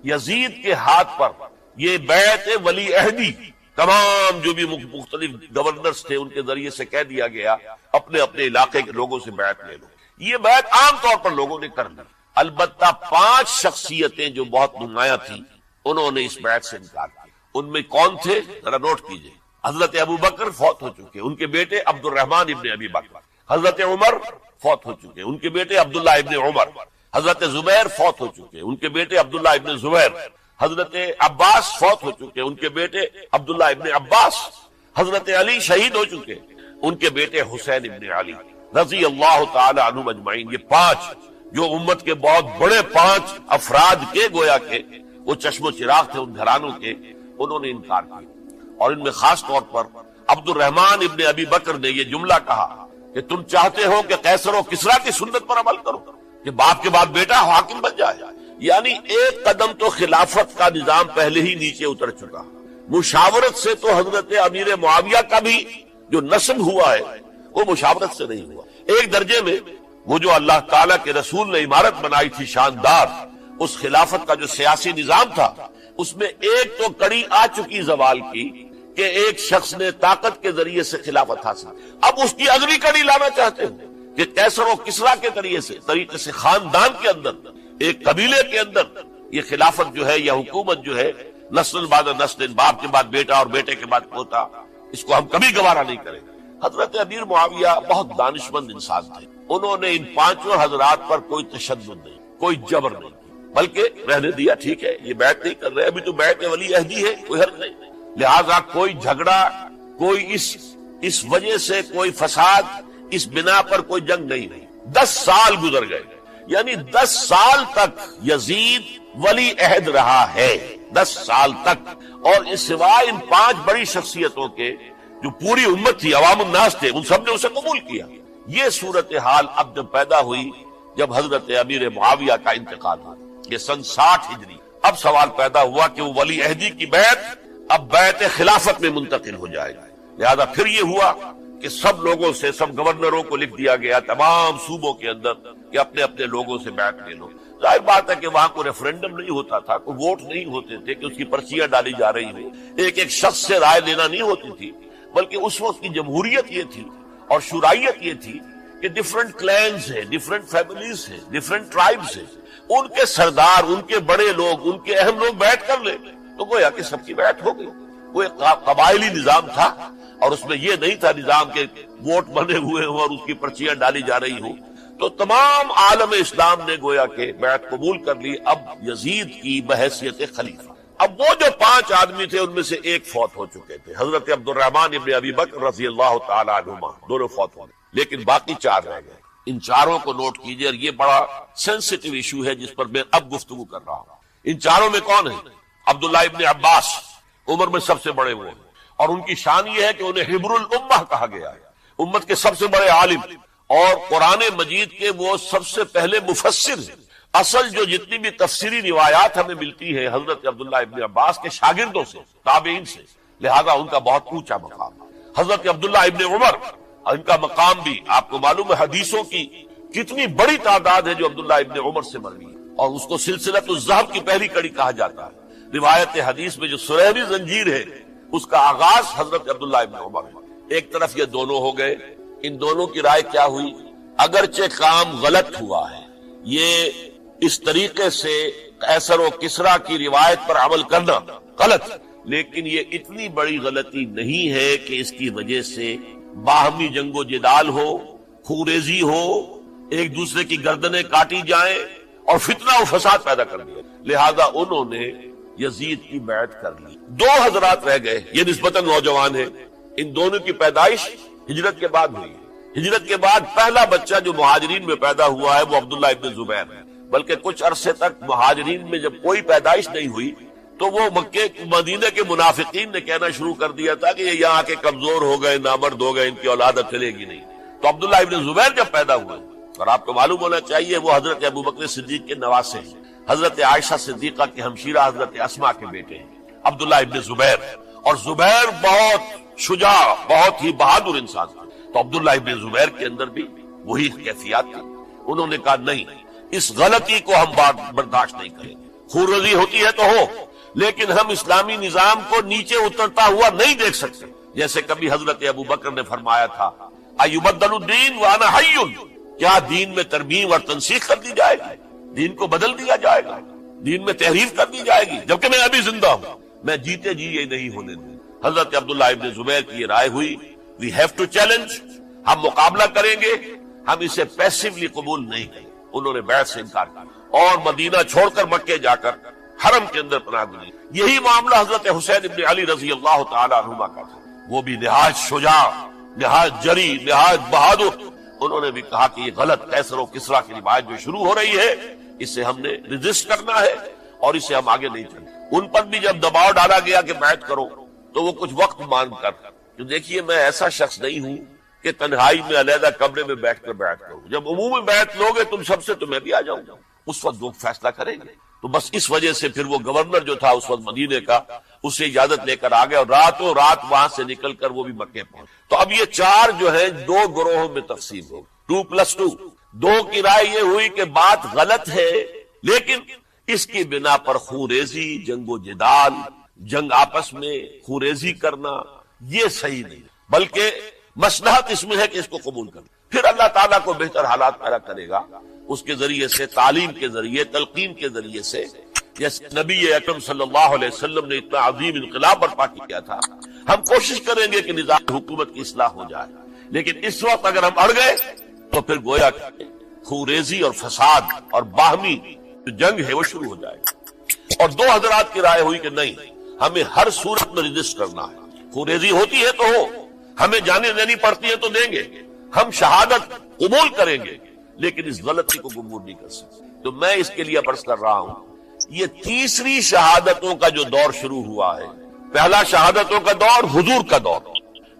یزید کے ہاتھ پر یہ بیعت ولی عہدی تمام جو بھی مختلف گورنرز تھے ان کے ذریعے سے کہہ دیا گیا اپنے اپنے علاقے کے لوگوں سے بیعت لے لو۔ یہ بیعت عام طور پر لوگوں نے کر لی، البتہ 5 شخصیتیں جو بہت نمایاں تھیں انہوں نے اس بیعت سے انکار کیا۔ ان میں کون تھے ذرا نوٹ کیجئے۔ حضرت ابو بکر فوت ہو چکے، ان کے بیٹے عبد الرحمن ابن ابی بکر۔ حضرت عمر فوت ہو چکے، ان کے بیٹے عبداللہ ابن عمر۔ حضرت زبیر فوت ہو چکے، ان کے بیٹے عبداللہ ابن زبیر۔ حضرت عباس فوت ہو چکے، ان کے بیٹے عبداللہ ابن عباس۔ حضرت علی شہید ہو چکے، ان کے بیٹے حسین ابن علی رضی اللہ تعالی عنہم اجمعین۔ یہ 5 جو امت کے بہت بڑے 5 افراد کے گویا کے وہ چشم و چراغ تھے ان گھرانوں کے، انہوں نے انکار کیا۔ اور ان میں خاص طور پر عبد الرحمن ابن ابی بکر نے یہ جملہ کہا کہ تم چاہتے ہو کہ قیصر و کسریٰ کی سنت پر عمل کرو کہ باپ کے بعد بیٹا حاکم بن جائے، یعنی ایک قدم تو خلافت کا نظام پہلے ہی نیچے اتر چکا۔ مشاورت سے تو حضرت امیر معاویہ کا بھی جو نسب ہوا ہے وہ مشاورت سے نہیں ہوا۔ ایک درجے میں وہ جو اللہ تعالیٰ کے رسول نے عمارت بنائی تھی شاندار، اس خلافت کا جو سیاسی نظام تھا اس میں ایک تو کڑی آ چکی زوال کی کہ ایک شخص نے طاقت کے ذریعے سے خلافت حاصل، اب اس کی اگلی کڑی لانا چاہتے ہیں کہ قیصر و کسریٰ کے طریقے سے خاندان کے اندر، ایک قبیلے کے اندر یہ خلافت جو ہے یا حکومت جو ہے نسل بعد نسل، باپ کے بعد بیٹا اور بیٹے کے بعد پوتا، اس کو ہم کبھی گوارا نہیں کریں گے۔ حضرت امیر معاویہ بہت دانشمند انسان تھے، انہوں نے ان 5 حضرات پر کوئی تشدد نہیں، کوئی جبر نہیں، بلکہ رہنے دیا، ٹھیک ہے یہ بیعت نہیں کر رہے، ابھی تو بیعت ولی عہدی ہے، کوئی حرج نہیں، لہذا کوئی جھگڑا، کوئی اس وجہ سے کوئی فساد، اس بنا پر کوئی جنگ نہیں۔ 10 سال گزر گئے، یعنی 10 سال تک یزید ولی عہد رہا ہے، 10 سال تک، اور اس سوائے ان 5 بڑی شخصیتوں کے جو پوری امت تھی، عوام الناس تھے، ان سب نے اسے قبول کیا۔ یہ صورتحال اب جب پیدا ہوئی جب حضرت امیر معاویہ کا انتقال ہوا، یہ سن 60 ہجری، اب سوال پیدا ہوا کہ وہ ولی عہدی کی بیعت اب بیعت خلافت میں منتقل ہو جائے گا۔ لہذا پھر یہ ہوا کہ سب لوگوں سے، سب گورنروں کو لکھ دیا گیا تمام صوبوں کے اندر کہ اپنے اپنے لوگوں سے بیعت لے لو۔ ظاہر بات ہے کہ وہاں کوئی ریفرنڈم نہیں ہوتا تھا، کوئی ووٹ نہیں ہوتے تھے کہ اس کی پرچیاں ڈالی جا رہی ہوں، ایک ایک شخص سے رائے لینا نہیں ہوتی تھی، بلکہ اس وقت کی جمہوریت یہ تھی اور شورائیت یہ تھی کہ ڈفرنٹ کلینز ہیں، ڈفرنٹ فیملیز ہیں، ڈفرنٹ ٹرائبز ہیں، ان کے سردار، ان کے بڑے لوگ، ان کے اہم لوگ بیعت کر لیں تو گویا کہ سب کی بیعت ہو گئی۔ وہ ایک قبائلی نظام تھا اور اس میں یہ نہیں تھا نظام کے ووٹ بنے ہوئے ہوں اور اس کی پرچیاں ڈالی جا رہی ہوں، تو تمام عالم اسلام نے گویا کہ بیعت قبول کر لی اب یزید کی بحیثیت خلیفہ۔ اب وہ جو 5 آدمی تھے ان میں سے ایک فوت ہو چکے تھے، حضرت عبد الرحمن ابن ابی بکر رضی اللہ تعالی عنہما، دونوں فوت ہو گئے، لیکن باقی 4 رہ گئے۔ ان 4 کو نوٹ کیجئے، اور یہ بڑا سینسٹیو ایشو ہے جس پر میں اب گفتگو کر رہا ہوں۔ ان 4 میں کون ہیں؟ عبداللہ ابن عباس، عمر میں سب سے بڑے وہ ہیں، اور ان کی شان یہ ہے کہ انہیں حبر الامہ کہا گیا ہے، امت کے سب سے بڑے عالم اور قرآن مجید کے وہ سب سے پہلے مفسر ہیں۔ اصل جو جتنی بھی تفسیری روایات ہمیں ملتی ہے حضرت عبداللہ ابن عباس کے شاگردوں سے، تابعین سے، لہذا ان کا بہت اونچا مقام ہے۔ حضرت عبداللہ ابن عمر، ان کا مقام بھی آپ کو معلوم ہے، حدیثوں کی کتنی بڑی تعداد ہے جو عبداللہ ابن عمر سے مروی ہے، اور اس کو سلسلۃ الذہب کی پہلی کڑی کہا جاتا ہے۔ روایت حدیث میں جو سنہری زنجیر ہے اس کا آغاز حضرت عبداللہ ابن عمر ہے۔ ایک طرف یہ دونوں ہو گئے، ان دونوں کی رائے کیا ہوئی؟ اگرچہ کام غلط ہوا ہے، یہ اس طریقے سے قیصر و کسریٰ کی روایت پر عمل کرنا غلط، لیکن یہ اتنی بڑی غلطی نہیں ہے کہ اس کی وجہ سے باہمی جنگ و جدال ہو، خوریزی ہو، ایک دوسرے کی گردنیں کاٹی جائیں اور فتنہ و فساد پیدا کر دیا۔ لہذا انہوں نے یزید کی بیعت کر لی۔ دو حضرات رہ گئے، یہ نسبتاً نوجوان ہیں، ان دونوں کی پیدائش ہجرت کے بعد ہوئی ہے۔ ہجرت کے بعد پہلا بچہ جو مہاجرین میں پیدا ہوا ہے وہ عبداللہ ابن زبیر ہے، بلکہ کچھ عرصے تک مہاجرین میں جب کوئی پیدائش نہیں ہوئی تو وہ مکے مدینے کے منافقین نے کہنا شروع کر دیا تھا کہ یہ یہاں کے کمزور ہو گئے، نامرد ہو گئے، ان کی اولاد چلے گی نہیں۔ تو عبداللہ ابن زبیر جب پیدا ہوئے، اور آپ کو معلوم ہونا چاہیے وہ حضرت ابوبکر صدیق کے نواسے ہیں، حضرت عائشہ صدیقہ کی ہمشیرہ حضرت اسماء کے بیٹے ہیں عبداللہ ابن زبیر، اور زبیر بہت شجاع، بہت ہی بہادر انسان تھا۔ تو عبداللہ ابن زبیر کے اندر بھی وہی کیفیات تھی۔ انہوں نے کہا نہیں، اس غلطی کو ہم برداشت نہیں کریں گے، خورزی ہوتی ہے تو ہو، لیکن ہم اسلامی نظام کو نیچے اترتا ہوا نہیں دیکھ سکتے۔ جیسے کبھی حضرت ابوبکر نے فرمایا تھا ایبدل الدین وانا حی، کیا دین میں ترمیم اور تنسیخ کر دی جائے گی؟ دین کو بدل دیا جائے گا، دین میں تحریف کر دی جائے گی جبکہ میں ابھی زندہ ہوں، میں جیتے جی یہ نہیں ہونے دوں۔ حضرت عبداللہ ابن زبیر کی یہ رائے ہوئی وی ہیو ٹو چیلنج، ہم مقابلہ کریں گے، ہم اسے پیسیولی قبول نہیں کریں۔ انہوں نے بیعت سے انکار کیا اور مدینہ چھوڑ کر مکے جا کر حرم کے اندر پناہ گزینی۔ یہی معاملہ حضرت حسین ابن علی رضی اللہ تعالی عنہما کا تھا، وہ بھی نہایت شجاع، نہایت جری، نہایت بہادر۔ انہوں نے بھی کہا کہ یہ غلط قیصر و کسریٰ کی روایت جو شروع ہو رہی ہے اسے ہم نے ریزسٹ کرنا ہے اور اسے ہم آگے نہیں چلیں۔ ان پر بھی جب دباؤ ڈالا گیا کہ بیعت کرو تو وہ کچھ وقت مانگ کر، تو دیکھیے میں ایسا شخص نہیں ہوں کہ تنہائی میں علیحدہ کمرے میں بیٹھ کر بیعت کروں، جب عمومی بیعت لوگے تم سب سے تو میں بھی آ جاؤں گا، اس وقت وہ فیصلہ کریں گے۔ تو بس اس وجہ سے پھر وہ گورنر جو تھا اس وقت مدینے کا، اس سے اجازت لے کر آ گئے اور راتوں رات وہاں سے نکل کر وہ بھی مکے پہنچ۔ تو اب یہ چار جو ہیں دو گروہوں میں تقسیم ہو، 2+2۔ دو کی رائے یہ ہوئی کہ بات غلط ہے لیکن اس کی بنا پر خوریزی، جنگ و جدال، جنگ آپس میں خوریزی کرنا یہ صحیح نہیں، بلکہ مصلحت اس میں ہے کہ اس کو قبول کرنا۔ پھر اللہ تعالیٰ کو بہتر حالات پیدا کرے گا اس کے ذریعے سے، تعلیم کے ذریعے، تلقین کے ذریعے سے، جیسے نبی اکرم صلی اللہ علیہ وسلم نے اتنا عظیم انقلاب برپا کیا تھا۔ ہم کوشش کریں گے کہ نظام حکومت کی اصلاح ہو جائے، لیکن اس وقت اگر ہم اڑ گئے تو پھر گویا خوریزی اور فساد اور باہمی جو جنگ ہے وہ شروع ہو جائے گا۔ اور دو حضرات کی رائے ہوئی کہ نہیں، ہمیں ہر صورت میں رجسٹ کرنا ہے، خوریزی ہوتی ہے تو ہو، ہمیں جانے دینی پڑتی ہے تو دیں گے، ہم شہادت قبول کریں گے لیکن اس غلطی کو قبول نہیں کر سکتے۔ تو میں اس کے لیے عرض کر رہا ہوں، یہ تیسری شہادتوں کا جو دور شروع ہوا ہے، پہلا شہادتوں کا دور حضور کا دور،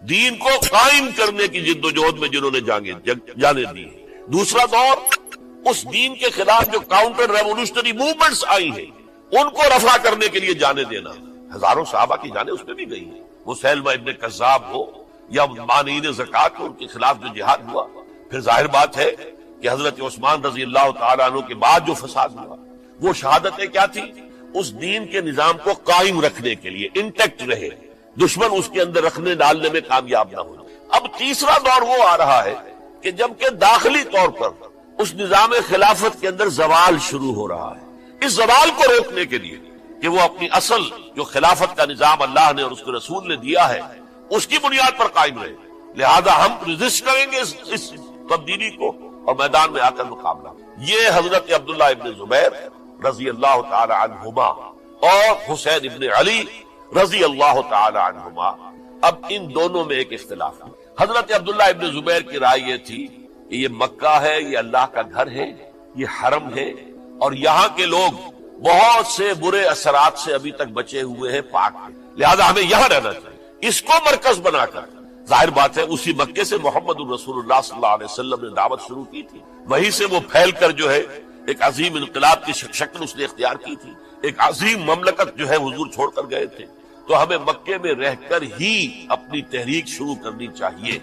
دین کو قائم کرنے کی جد و جہد میں جنہوں نے جانے دی ہے۔ دوسرا دور اس دین کے خلاف جو کاؤنٹر ریولوشنری موومنٹس آئی ہیں ان کو رفع کرنے کے لیے جانے دینا، ہزاروں صحابہ کی جانیں اس میں بھی گئی ہیں، وہ سیلمہ ابن کذاب ہو یا مانعین زکوٰۃ ہو، ان کے خلاف جو جہاد ہوا۔ پھر ظاہر بات ہے کہ حضرت عثمان رضی اللہ تعالیٰ عنہ کے بعد جو فساد ہوا، وہ شہادتیں کیا تھی؟ اس دین کے نظام کو قائم رکھنے کے لیے انٹیکٹ رہے، دشمن اس کے اندر رکھنے ڈالنے میں کامیاب نہ ہو۔ اب تیسرا دور وہ آ رہا ہے کہ جبکہ داخلی طور پر اس نظام خلافت کے اندر زوال شروع ہو رہا ہے، اس زوال کو روکنے کے لیے کہ وہ اپنی اصل جو خلافت کا نظام اللہ نے اور اس کے رسول نے دیا ہے اس کی بنیاد پر قائم رہے، لہذا ہم ریزسٹ کریں گے اس تبدیلی کو اور میدان میں آ کر مقابلہ۔ یہ حضرت عبداللہ ابن زبیر رضی اللہ تعالی عنہما اور حسین ابن علی رضی اللہ تعالی عنہما، اب ان دونوں میں ایک اختلاف ہے۔ حضرت عبداللہ ابن زبیر کی رائے یہ تھی کہ یہ مکہ ہے، یہ اللہ کا گھر ہے، یہ حرم ہے اور یہاں کے لوگ بہت سے برے اثرات سے ابھی تک بچے ہوئے ہیں، پاک ہیں، لہذا ہمیں یہاں رہنا چاہیے۔ اس کو مرکز بنا کر ظاہر بات ہے اسی مکے سے محمد الرسول اللہ صلی اللہ علیہ وسلم نے دعوت شروع کی تھی، وہیں سے وہ پھیل کر جو ہے ایک عظیم انقلاب کی شکل اس نے اختیار کی تھی، ایک عظیم مملکت جو ہے حضور چھوڑ کر گئے تھے، تو ہمیں مکے میں رہ کر ہی اپنی تحریک شروع کرنی چاہیے۔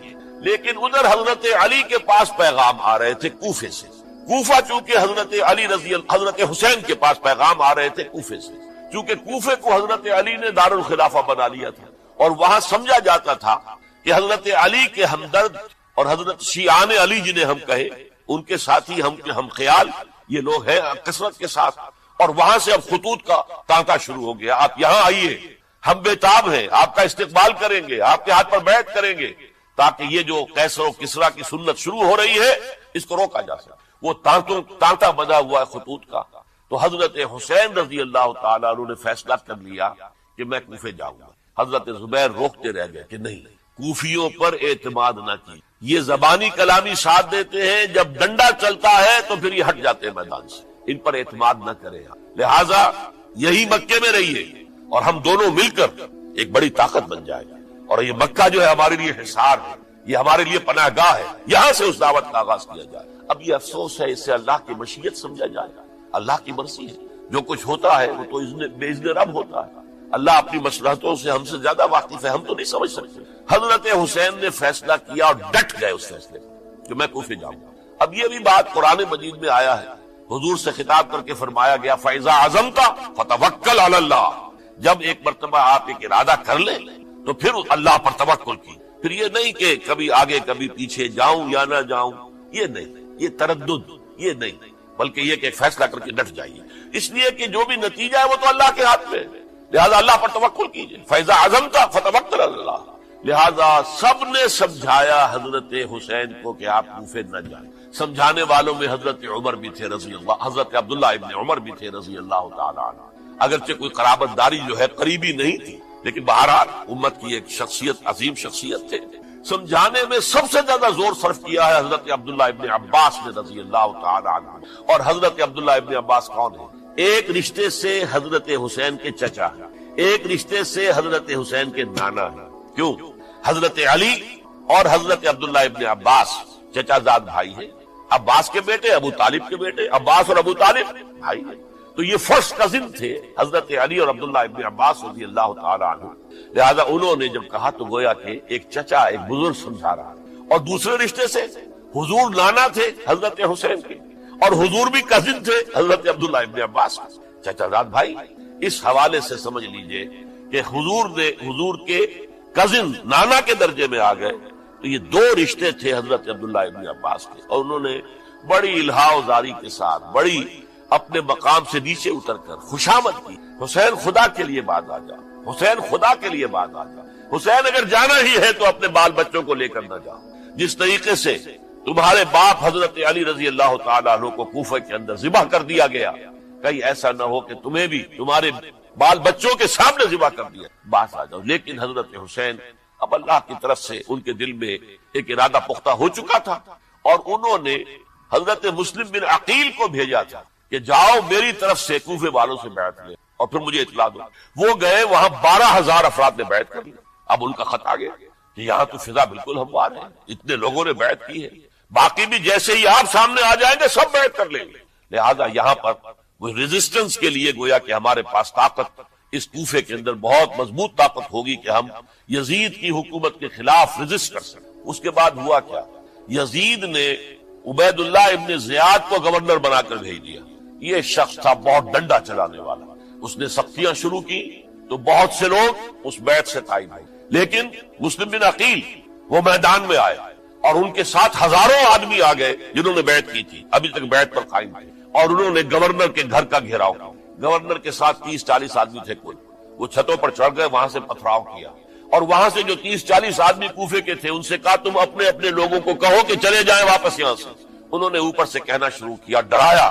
لیکن ادھر حضرت علی کے پاس پیغام آ رہے تھے کوفے سے، کوفہ چونکہ حضرت حسین کے پاس پیغام آ رہے تھے کوفے سے، چونکہ کوفے کو حضرت علی نے دارالخلافہ بنا لیا تھا، اور وہاں سمجھا جاتا تھا کہ حضرت علی کے ہمدرد اور حضرت شیعان علی جنہیں ہم کہے، ان کے ساتھی ہم خیال یہ لوگ ہیں کثرت کے ساتھ، اور وہاں سے اب خطوط کا تانتا شروع ہو گیا، آپ یہاں آئیے، ہم بےتاب ہیں، آپ کا استقبال کریں گے، آپ کے ہاتھ پر بیعت کریں گے، تاکہ یہ جو کیسر و کسرا کی سنت شروع ہو رہی ہے اس کو روکا جا سکے۔ وہ تانتا بنا ہوا ہے خطوط کا۔ تو حضرت حسین رضی اللہ تعالیٰ عنہ نے فیصلہ کر لیا کہ میں کوفے جاؤں گا۔ حضرت زبیر روکتے رہ گئے کہ نہیں، کوفیوں پر اعتماد نہ کی، یہ زبانی کلامی ساتھ دیتے ہیں، جب ڈنڈا چلتا ہے تو پھر یہ ہٹ جاتے ہیں میدان سے، ان پر اعتماد نہ کریں، لہذا یہی مکے میں رہیے اور ہم دونوں مل کر ایک بڑی طاقت بن جائے گا، اور یہ مکہ جو ہے ہمارے لیے حصار ہے، یہ ہمارے لیے پناہ گاہ ہے، یہاں سے اس دعوت کا آغاز کیا جائے۔ اب یہ افسوس ہے، اس سے اللہ کی مشیت سمجھا جائے گا، اللہ کی مرضی ہے، جو کچھ ہوتا ہے وہ تو بے اذن رب ہوتا ہے، اللہ اپنی مصلحتوں سے ہم سے زیادہ واقف ہے، ہم تو نہیں سمجھ سکتے۔ حضرت حسین نے فیصلہ کیا اور ڈٹ گئے اس فیصلے کہ میں کوفے جاؤں گا۔ اب یہ بھی بات قرآن مجید میں آیا ہے، حضور سے خطاب کر کے فرمایا گیا فَإِذَا عَزَمْتَ فَتَوَكَّلْ عَلَى اللَّهِ، جب ایک مرتبہ آپ ایک ارادہ کر لیں تو پھر اللہ پر توکل کی، پھر یہ نہیں کہ کبھی آگے کبھی پیچھے جاؤں یا نہ جاؤں، یہ نہیں، یہ تردد یہ نہیں، بلکہ یہ کہ فیصلہ کر کے ڈٹ جائیے، اس لیے کہ جو بھی نتیجہ ہے وہ تو اللہ کے ہاتھ میں ہے، لہذا اللہ پر توکل کیجیے۔ فَإِذَا عَزَمْتَ فَتَوَكَّلْ عَلَى اللَّهِ، لہذا سب نے سمجھایا حضرت حسین کو کہ آپ کوفے نہ جائیں۔ سمجھانے والوں میں حضرت عمر بھی تھے رضی اللہ، حضرت عبداللہ ابن عمر بھی تھے رضی اللہ تعالیٰ عنہ، اگرچہ کوئی قرابت داری جو ہے قریبی نہیں تھی، لیکن بہرحال امت کی ایک شخصیت، عظیم شخصیت تھے۔ سمجھانے میں سب سے زیادہ زور صرف کیا ہے حضرت عبداللہ ابن عباس نے رضی اللہ تعالیٰ عنہ، اور حضرت عبداللہ ابن عباس کون ہیں؟ ایک رشتے سے حضرت حسین کے چچا ہیں، ایک رشتے سے حضرت حسین کے نانا ہیں۔ کیوں؟ حضرت علی اور حضرت عبداللہ ابن عباس چچا زاد بھائی ہیں، عباس کے بیٹے، ابو طالب کے بیٹے، عباس اور ابو طالب بھائی ہیں، تو یہ فرسٹ کزن تھے حضرت علی اور عبداللہ ابن عباس رضی اللہ تعالیٰ عنہ، لہذا انہوں نے جب کہا تو گویا کہ ایک چچا ایک بزرگ سمجھا رہا، اور دوسرے رشتے سے حضور نانا تھے حضرت حسین کے، اور حضور بھی کزن تھے حضرت عبداللہ ابن عباس، چچا زاد بھائی۔ اس حوالے سے سمجھ لیجئے کہ حضور کے کزن نانا کے درجے میں آ گئے، تو یہ دو رشتے تھے حضرت عبداللہ ابن عباس کے، اور انہوں نے بڑی الہا و زاری کے ساتھ، بڑی اپنے مقام سے نیچے اتر کر خوشامد کی، حسین خدا کے لیے بعد آ جا، حسین خدا کے لیے بعد آ جا، حسین اگر جانا ہی ہے تو اپنے بال بچوں کو لے کر نہ جاؤ، جس طریقے سے تمہارے باپ حضرت علی رضی اللہ تعالیٰ عنہ کو کوفہ کے اندر ذبح کر دیا گیا، کہیں ایسا نہ ہو کہ تمہیں بھی تمہارے بال بچوں کے سامنے ذبح کر دیا، بات آ جاؤ۔ لیکن حضرت حسین اب اللہ کی طرف سے ان کے دل میں ایک ارادہ پختہ ہو چکا تھا، اور انہوں نے حضرت مسلم بن عقیل کو بھیجا تھا کہ جاؤ میری طرف سے کوفے والوں سے بیعت لے اور پھر مجھے اطلاع دو۔ وہ گئے، وہاں 12,000 افراد نے بیعت کر لی۔ اب ان کا خط آ گیا کہ یہاں تو فضا بالکل ہموار ہے، اتنے لوگوں نے بیعت کی ہے، باقی بھی جیسے ہی آپ سامنے آ جائیں گے سب بیعت کر لیں گے، لہذا یہاں پر وہ ریزسٹنس کے لیے گویا کہ ہمارے پاس طاقت اس کوفے کے اندر بہت مضبوط طاقت ہوگی کہ ہم یزید کی حکومت کے خلاف ریزسٹ کر سکیں۔ اس کے بعد ہوا کیا؟ یزید نے عبید اللہ ابن زیاد کو گورنر بنا کر بھیج دیا۔ یہ شخص تھا بہت ڈنڈا چلانے والا، اس نے سختیاں شروع کی تو بہت سے لوگ اس بیعت سے قائم ہوئے، لیکن مسلم بن عقیل وہ میدان میں آئے اور ان کے ساتھ ہزاروں آدمی آ گئے جنہوں نے بیعت کی تھی، ابھی تک بیعت پر قائم تھے، اور انہوں نے گورنر کے گھر کا گھیراؤ کیا۔ گورنر کے ساتھ 30-40 آدمی تھے کوئی، وہ چھتوں پر چڑھ گئے، وہاں سے پتھراؤ کیا، اور وہاں سے جو 30-40 آدمی کوفے کے تھے ان سے کہا تم اپنے اپنے لوگوں کو کہو کہ چلے جائیں واپس یہاں سے۔ انہوں نے اوپر سے کہنا شروع کیا، ڈرایا،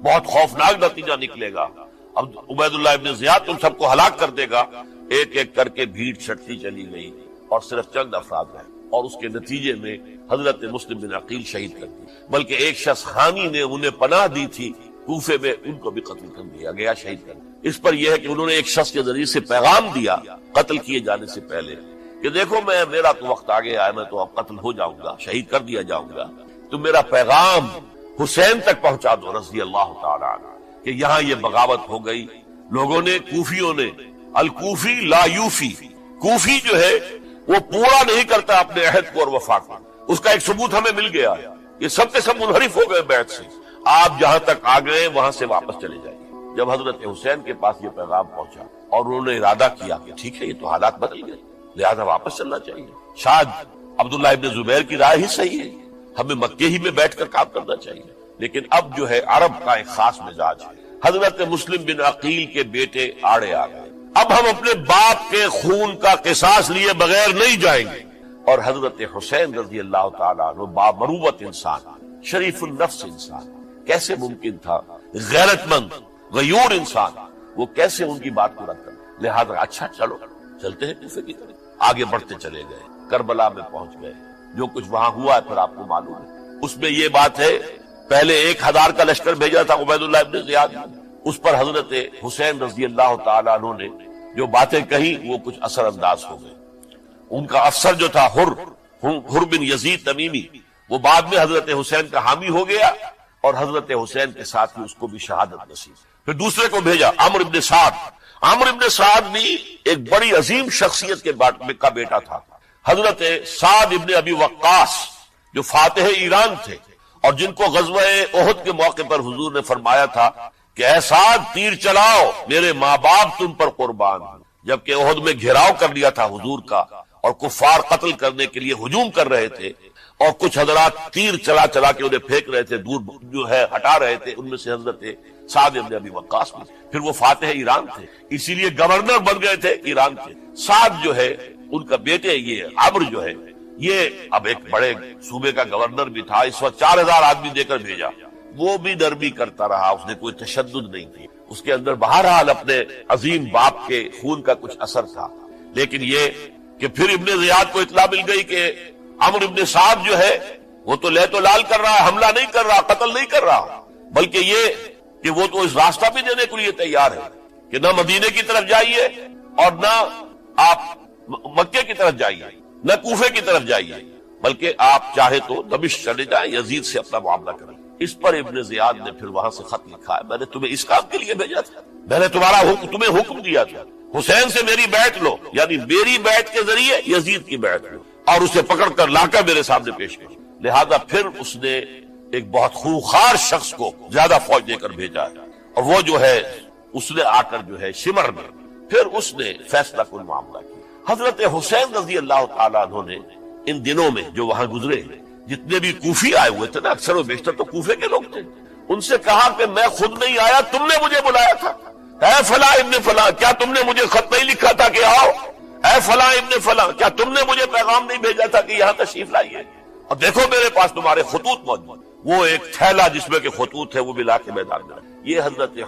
بہت خوفناک نتیجہ نکلے گا، اب عبید اللہ ابن زیاد تم سب کو ہلاک کر دے گا۔ ایک ایک کر کے بھیڑ چھٹتی چلی گئی اور صرف چند افراد رہے، اور اس کے نتیجے میں حضرت مسلم بن عقیل شہید کر دی، بلکہ ایک شخص حامی نے انہیں پناہ دی تھی کوفے میں، ان کو بھی قتل کر دیا گیا، شہید کر دیا۔ اس پر یہ ہے کہ انہوں نے ایک شخص کے ذریعے سے پیغام دیا قتل کیے جانے سے پہلے کہ دیکھو میرا تو وقت آ گیا ہے، میں تو اب قتل ہو جاؤں گا، شہید کر دیا جاؤں گا، تو میرا پیغام حسین تک پہنچا دو رضی اللہ تعالیٰ عنہ کہ یہاں یہ بغاوت ہو گئی. لوگوں نے، کوفیوں نے، الکوفی لا یوفی، کوفی جو ہے وہ پورا نہیں کرتا اپنے عہد کو اور وفا کو. اس کا ایک ثبوت ہمیں مل گیا. یہ سب کے سب منحرف ہو گئے بیعت سے. آپ جہاں تک آ گئے وہاں سے واپس چلے جائیں. جب حضرت حسین کے پاس یہ پیغام پہنچا اور انہوں نے ارادہ کیا کہ ٹھیک ہے یہ تو حالات بدل گئے، لہذا واپس چلنا چاہیے. شاید عبداللہ ابن زبیر کی رائے ہی صحیح ہے، ہمیں مکے ہی میں بیٹھ کر کام کرنا چاہیے. لیکن اب جو ہے عرب کا ایک خاص مزاج ہے. حضرت مسلم بن عقیل کے بیٹے آڑے آ گئے. اب ہم اپنے باپ کے خون کا قصاص لیے بغیر نہیں جائیں گے. اور حضرت حسین رضی اللہ تعالیٰ عنہ بامروت انسان، شریف النفس انسان، کیسے ممکن تھا غیرت مند غیور انسان وہ کیسے ان کی بات کو رد کر. لہذا اچھا چلو چلتے ہیں کوفے کی طرف. آگے بڑھتے چلے گئے، کربلا میں پہنچ گئے. جو کچھ وہاں ہوا ہے پھر آپ کو معلوم ہے. اس میں یہ بات ہے پہلے 1000 کا لشکر بھیجا تھا عبید اللہ ابن زیاد نے. اس پر حضرت حسین رضی اللہ تعالیٰ عنہ نے جو باتیں کہی وہ کچھ اثر انداز ہو گئے. ان کا افسر جو تھا حر بن یزید تمیمی، وہ بعد میں حضرت حسین کا حامی ہو گیا اور حضرت حسین کے ساتھ ہی اس کو بھی شہادت نصیب. پھر دوسرے کو بھیجا عمرو ابن سعد. عمرو ابن سعد بھی ایک بڑی عظیم شخصیت کا بیٹا تھا. حضرت سعد ابن ابی وقاص جو فاتح ایران تھے اور جن کو غزوہ احد کے موقع پر حضور نے فرمایا تھا کہ اے سعد تیر چلاؤ، میرے ماں باپ تم پر قربان ہوں. جبکہ احد میں گھیراؤ کر لیا تھا حضور کا اور کفار قتل کرنے کے لیے ہجوم کر رہے تھے اور کچھ حضرات تیر چلا چلا کے انہیں پھینک رہے تھے، دور جو ہے ہٹا رہے تھے. ان میں سے حضرت سعد ابن ابی وقاص میں. پھر وہ فاتح ایران تھے، اسی لیے گورنر بن گئے تھے ایران کے. سعد جو ہے ان کا بیٹے یہ عمرو جو ہے یہ اب ایک بڑے صوبے کا گورنر بھی تھا. اس وقت 4000 آدمی دے کر بھیجا. وہ بھی نرمی کرتا رہا، اس نے کوئی تشدد نہیں کی. اس کے اندر بہرحال اپنے عظیم باپ کے خون کا کچھ اثر تھا. لیکن یہ کہ پھر ابن زیاد کو اطلاع مل گئی کہ عمرو ابن سعد جو ہے وہ تو لے تو لال کر رہا ہے، حملہ نہیں کر رہا، قتل نہیں کر رہا، بلکہ یہ کہ وہ تو اس راستہ بھی دینے کے لیے تیار ہے کہ نہ مدینے کی طرف جائیے اور نہ آپ مکے کی طرف جائیے، نہ کوفے کی طرف جائیے، بلکہ آپ چاہے تو دمشق چلے جائیں، یزید سے اپنا معاملہ کریں. اس پر ابن زیاد نے پھر وہاں سے خط لکھا ہے میں نے تمہیں اس کام کے لیے بھیجا تھا، میں نے تمہیں حکم دیا تھا حسین سے میری بیعت لو، یعنی میری بیعت کے ذریعے یزید کی بیعت لو اور اسے پکڑ کر لا کر میرے سامنے پیش کرو. لہذا پھر اس نے ایک بہت خوخار شخص کو زیادہ فوج دے کر بھیجا ہے اور وہ جو ہے اس نے آ کر جو ہے شمر میں پھر اس نے فیصلہ کن معاملہ کیا. حضرت حسین رضی اللہ تعالیٰ عنہ نے ان دنوں میں جو وہاں گزرے جتنے بھی کوفی آئے ہوئے تھے نا، اکثر و بیشتر تو کوفے کے لوگ تھے، ان سے کہا کہ میں خود نہیں آیا، تم نے مجھے بلایا تھا. اے فلاں ابن فلاں، کیا تم نے مجھے خط نہیں لکھا تھا کہ آؤ؟ اے فلاں ابن فلاں، کیا تم نے مجھے پیغام نہیں بھیجا تھا کہ یہاں تشریف لائیے؟ اور دیکھو میرے پاس تمہارے خطوط موجود. وہ ایک تھیلا جس میں کہ خطوط ہے وہ بھی لا کے میدان میں. یہ حضرت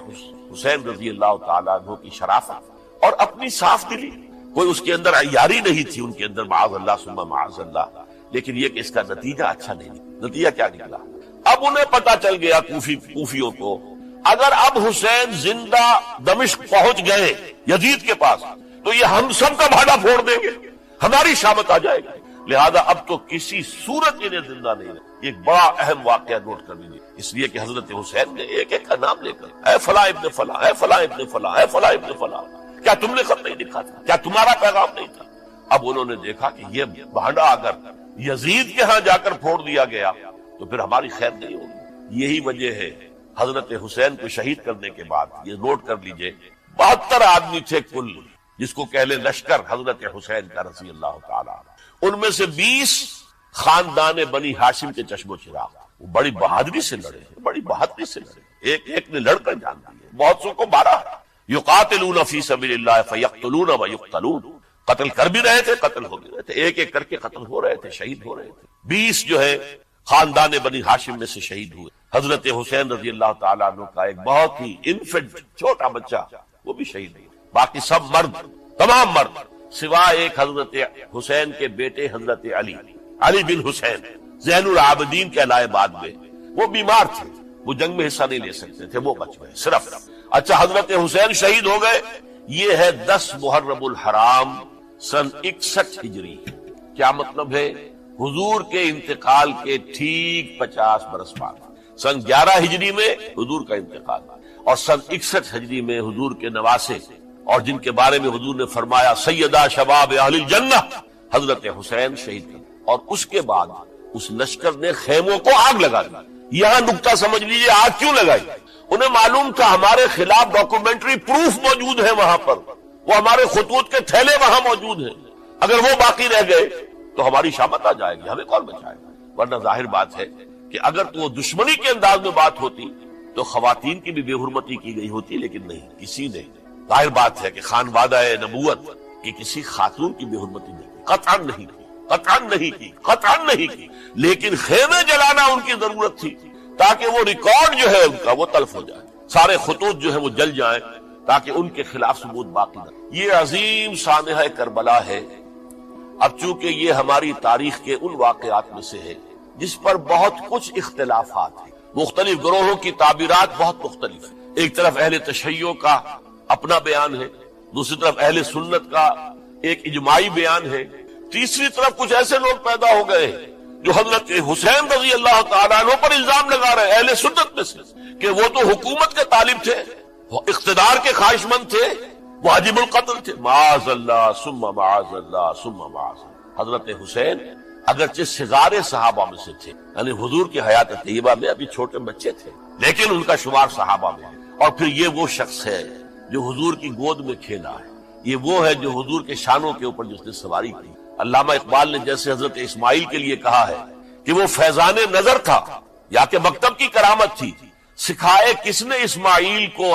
حسین رضی اللہ تعالیٰ عنہ کی شرافت اور اپنی صاف دلی. کوئی اس کے اندر عیاری نہیں تھی ان کے اندر، معاذ اللہ ثم معاذ اللہ. لیکن یہ کہ اس کا نتیجہ اچھا نہیں نکلا. نتیجہ کیا نکلا؟ اب انہیں پتا چل گیا کوفیوں کو اگر اب حسین زندہ دمشق پہنچ گئے یزید کے پاس تو یہ ہم سب کا بھاڑا پھوڑ دیں گے، ہماری شامت آ جائے گی. لہذا اب تو کسی صورت انہیں زندہ نہیں ہے. ایک بڑا اہم واقعہ نوٹ کر لیجیے، اس لیے کہ حضرت حسین نے ایک ایک کا نام لے کر اے فلاں ابن فلاں، اے فلاں ابن فلاں، اے فلاں ابن فلاں، کیا تم نے خط نہیں لکھا تھا؟ کیا تمہارا پیغام نہیں تھا؟ اب انہوں نے دیکھا کہ یہ بھانڈا اگر یزید کے ہاں جا کر پھوڑ دیا گیا تو پھر ہماری خیر نہیں ہوگی. یہی وجہ ہے حضرت حسین کو شہید کرنے کے بعد یہ نوٹ کر لیجئے 72 آدمی تھے کل، جس کو کہہ لیں لشکر حضرت حسین کا رضی اللہ تعالی. ان میں سے 20 خاندان بنی ہاشم کے چشم و چراغ، وہ بڑی بہادری سے لڑے، بڑی بہادری سے لڑے، ایک ایک نے لڑ کر جان دی. بہت سو کو مارا. یقاتلون فی سبیل اللہ فیقتلون ویقتلون، قتل کر بھی رہے تھے، قتل ہو بھی رہے تھے، ایک ایک کر کے قتل ہو رہے تھے، شہید ہو رہے تھے. 20 جو ہے خاندان بنی ہاشم میں سے شہید ہوئے. حضرت حسین رضی اللہ تعالیٰ عنہ کا ایک بہت ہی انفنٹ چھوٹا بچہ وہ بھی شہید ہوئے. باقی سب مرد، تمام مرد سوائے ایک حضرت حسین کے بیٹے حضرت علی بن حسین زین العابدین کہلائے بعد میں. وہ بیمار تھے، وہ جنگ میں حصہ نہیں لے سکتے تھے، وہ بچ گئے صرف. اچھا حضرت حسین شہید ہو گئے. یہ ہے 10 محرم الحرام سن 61 ہجری. کیا مطلب ہے؟ حضور کے انتقال کے ٹھیک 50 برس بعد سن 11 ہجری میں حضور کا انتقال اور سن 61 ہجری میں حضور کے نواسے اور جن کے بارے میں حضور نے فرمایا سیدہ شباب اہل الجنہ حضرت حسین شہید کر، اور اس کے بعد اس لشکر نے خیموں کو آگ لگا دی۔ یہاں نقطہ سمجھ لیجیے آگ کیوں لگائی؟ انہیں معلوم تھا ہمارے خلاف ڈاکومنٹری پروف موجود ہے وہاں پر، وہ ہمارے خطوط کے تھیلے وہاں موجود ہیں، اگر وہ باقی رہ گئے تو ہماری شامت آ جائے گی، ہمیں کون بچائے گا؟ ورنہ ظاہر بات ہے کہ اگر تو وہ دشمنی کے انداز میں بات ہوتی تو خواتین کی بھی بے حرمتی کی گئی ہوتی، لیکن نہیں، کسی نے، ظاہر بات ہے کہ خانوادہ نبوت کی کسی خاتون کی بے حرمتی نہیں کی، قطعاً نہیں کی، قطعاً نہیں کی، قطعاً نہیں کی، لیکن خیمے جلانا ان کی ضرورت تھی تاکہ وہ ریکارڈ جو ہے ان کا وہ تلف ہو جائے، سارے خطوط جو ہے وہ جل جائیں تاکہ ان کے خلاف ثبوت باقی نہ۔ یہ عظیم سانحہ کربلا ہے۔ اب چونکہ یہ ہماری تاریخ کے ان واقعات میں سے ہے جس پر بہت کچھ اختلافات ہیں، مختلف گروہوں کی تعبیرات بہت مختلف ہیں۔ ایک طرف اہل تشیع کا اپنا بیان ہے، دوسری طرف اہل سنت کا ایک اجماعی بیان ہے، تیسری طرف کچھ ایسے لوگ پیدا ہو گئے جو حضرت حسین رضی اللہ تعالیٰ عنہ پر الزام لگا رہے اہل سنت میں سے کہ وہ تو حکومت کے طالب تھے، وہ اقتدار کے خواہش مند تھے، واجب القتل تھے۔ معاذ اللہ ثم معاذ اللہ ثم معاذ اللہ۔ حضرت حسین اگرچہ صغار صحابہ میں سے تھے، یعنی حضور کی حیات طیبہ میں ابھی چھوٹے بچے تھے، لیکن ان کا شمار صحابہ میں، اور پھر یہ وہ شخص ہے جو حضور کی گود میں کھیلا ہے، یہ وہ ہے جو حضور کے شانوں کے اوپر جس نے سواری کی۔ علامہ اقبال نے جیسے حضرت اسماعیل کے لیے کہا ہے کہ وہ فیضان نظر تھا یا کہ مکتب کی کرامت تھی، سکھائے کس نے اسماعیل کو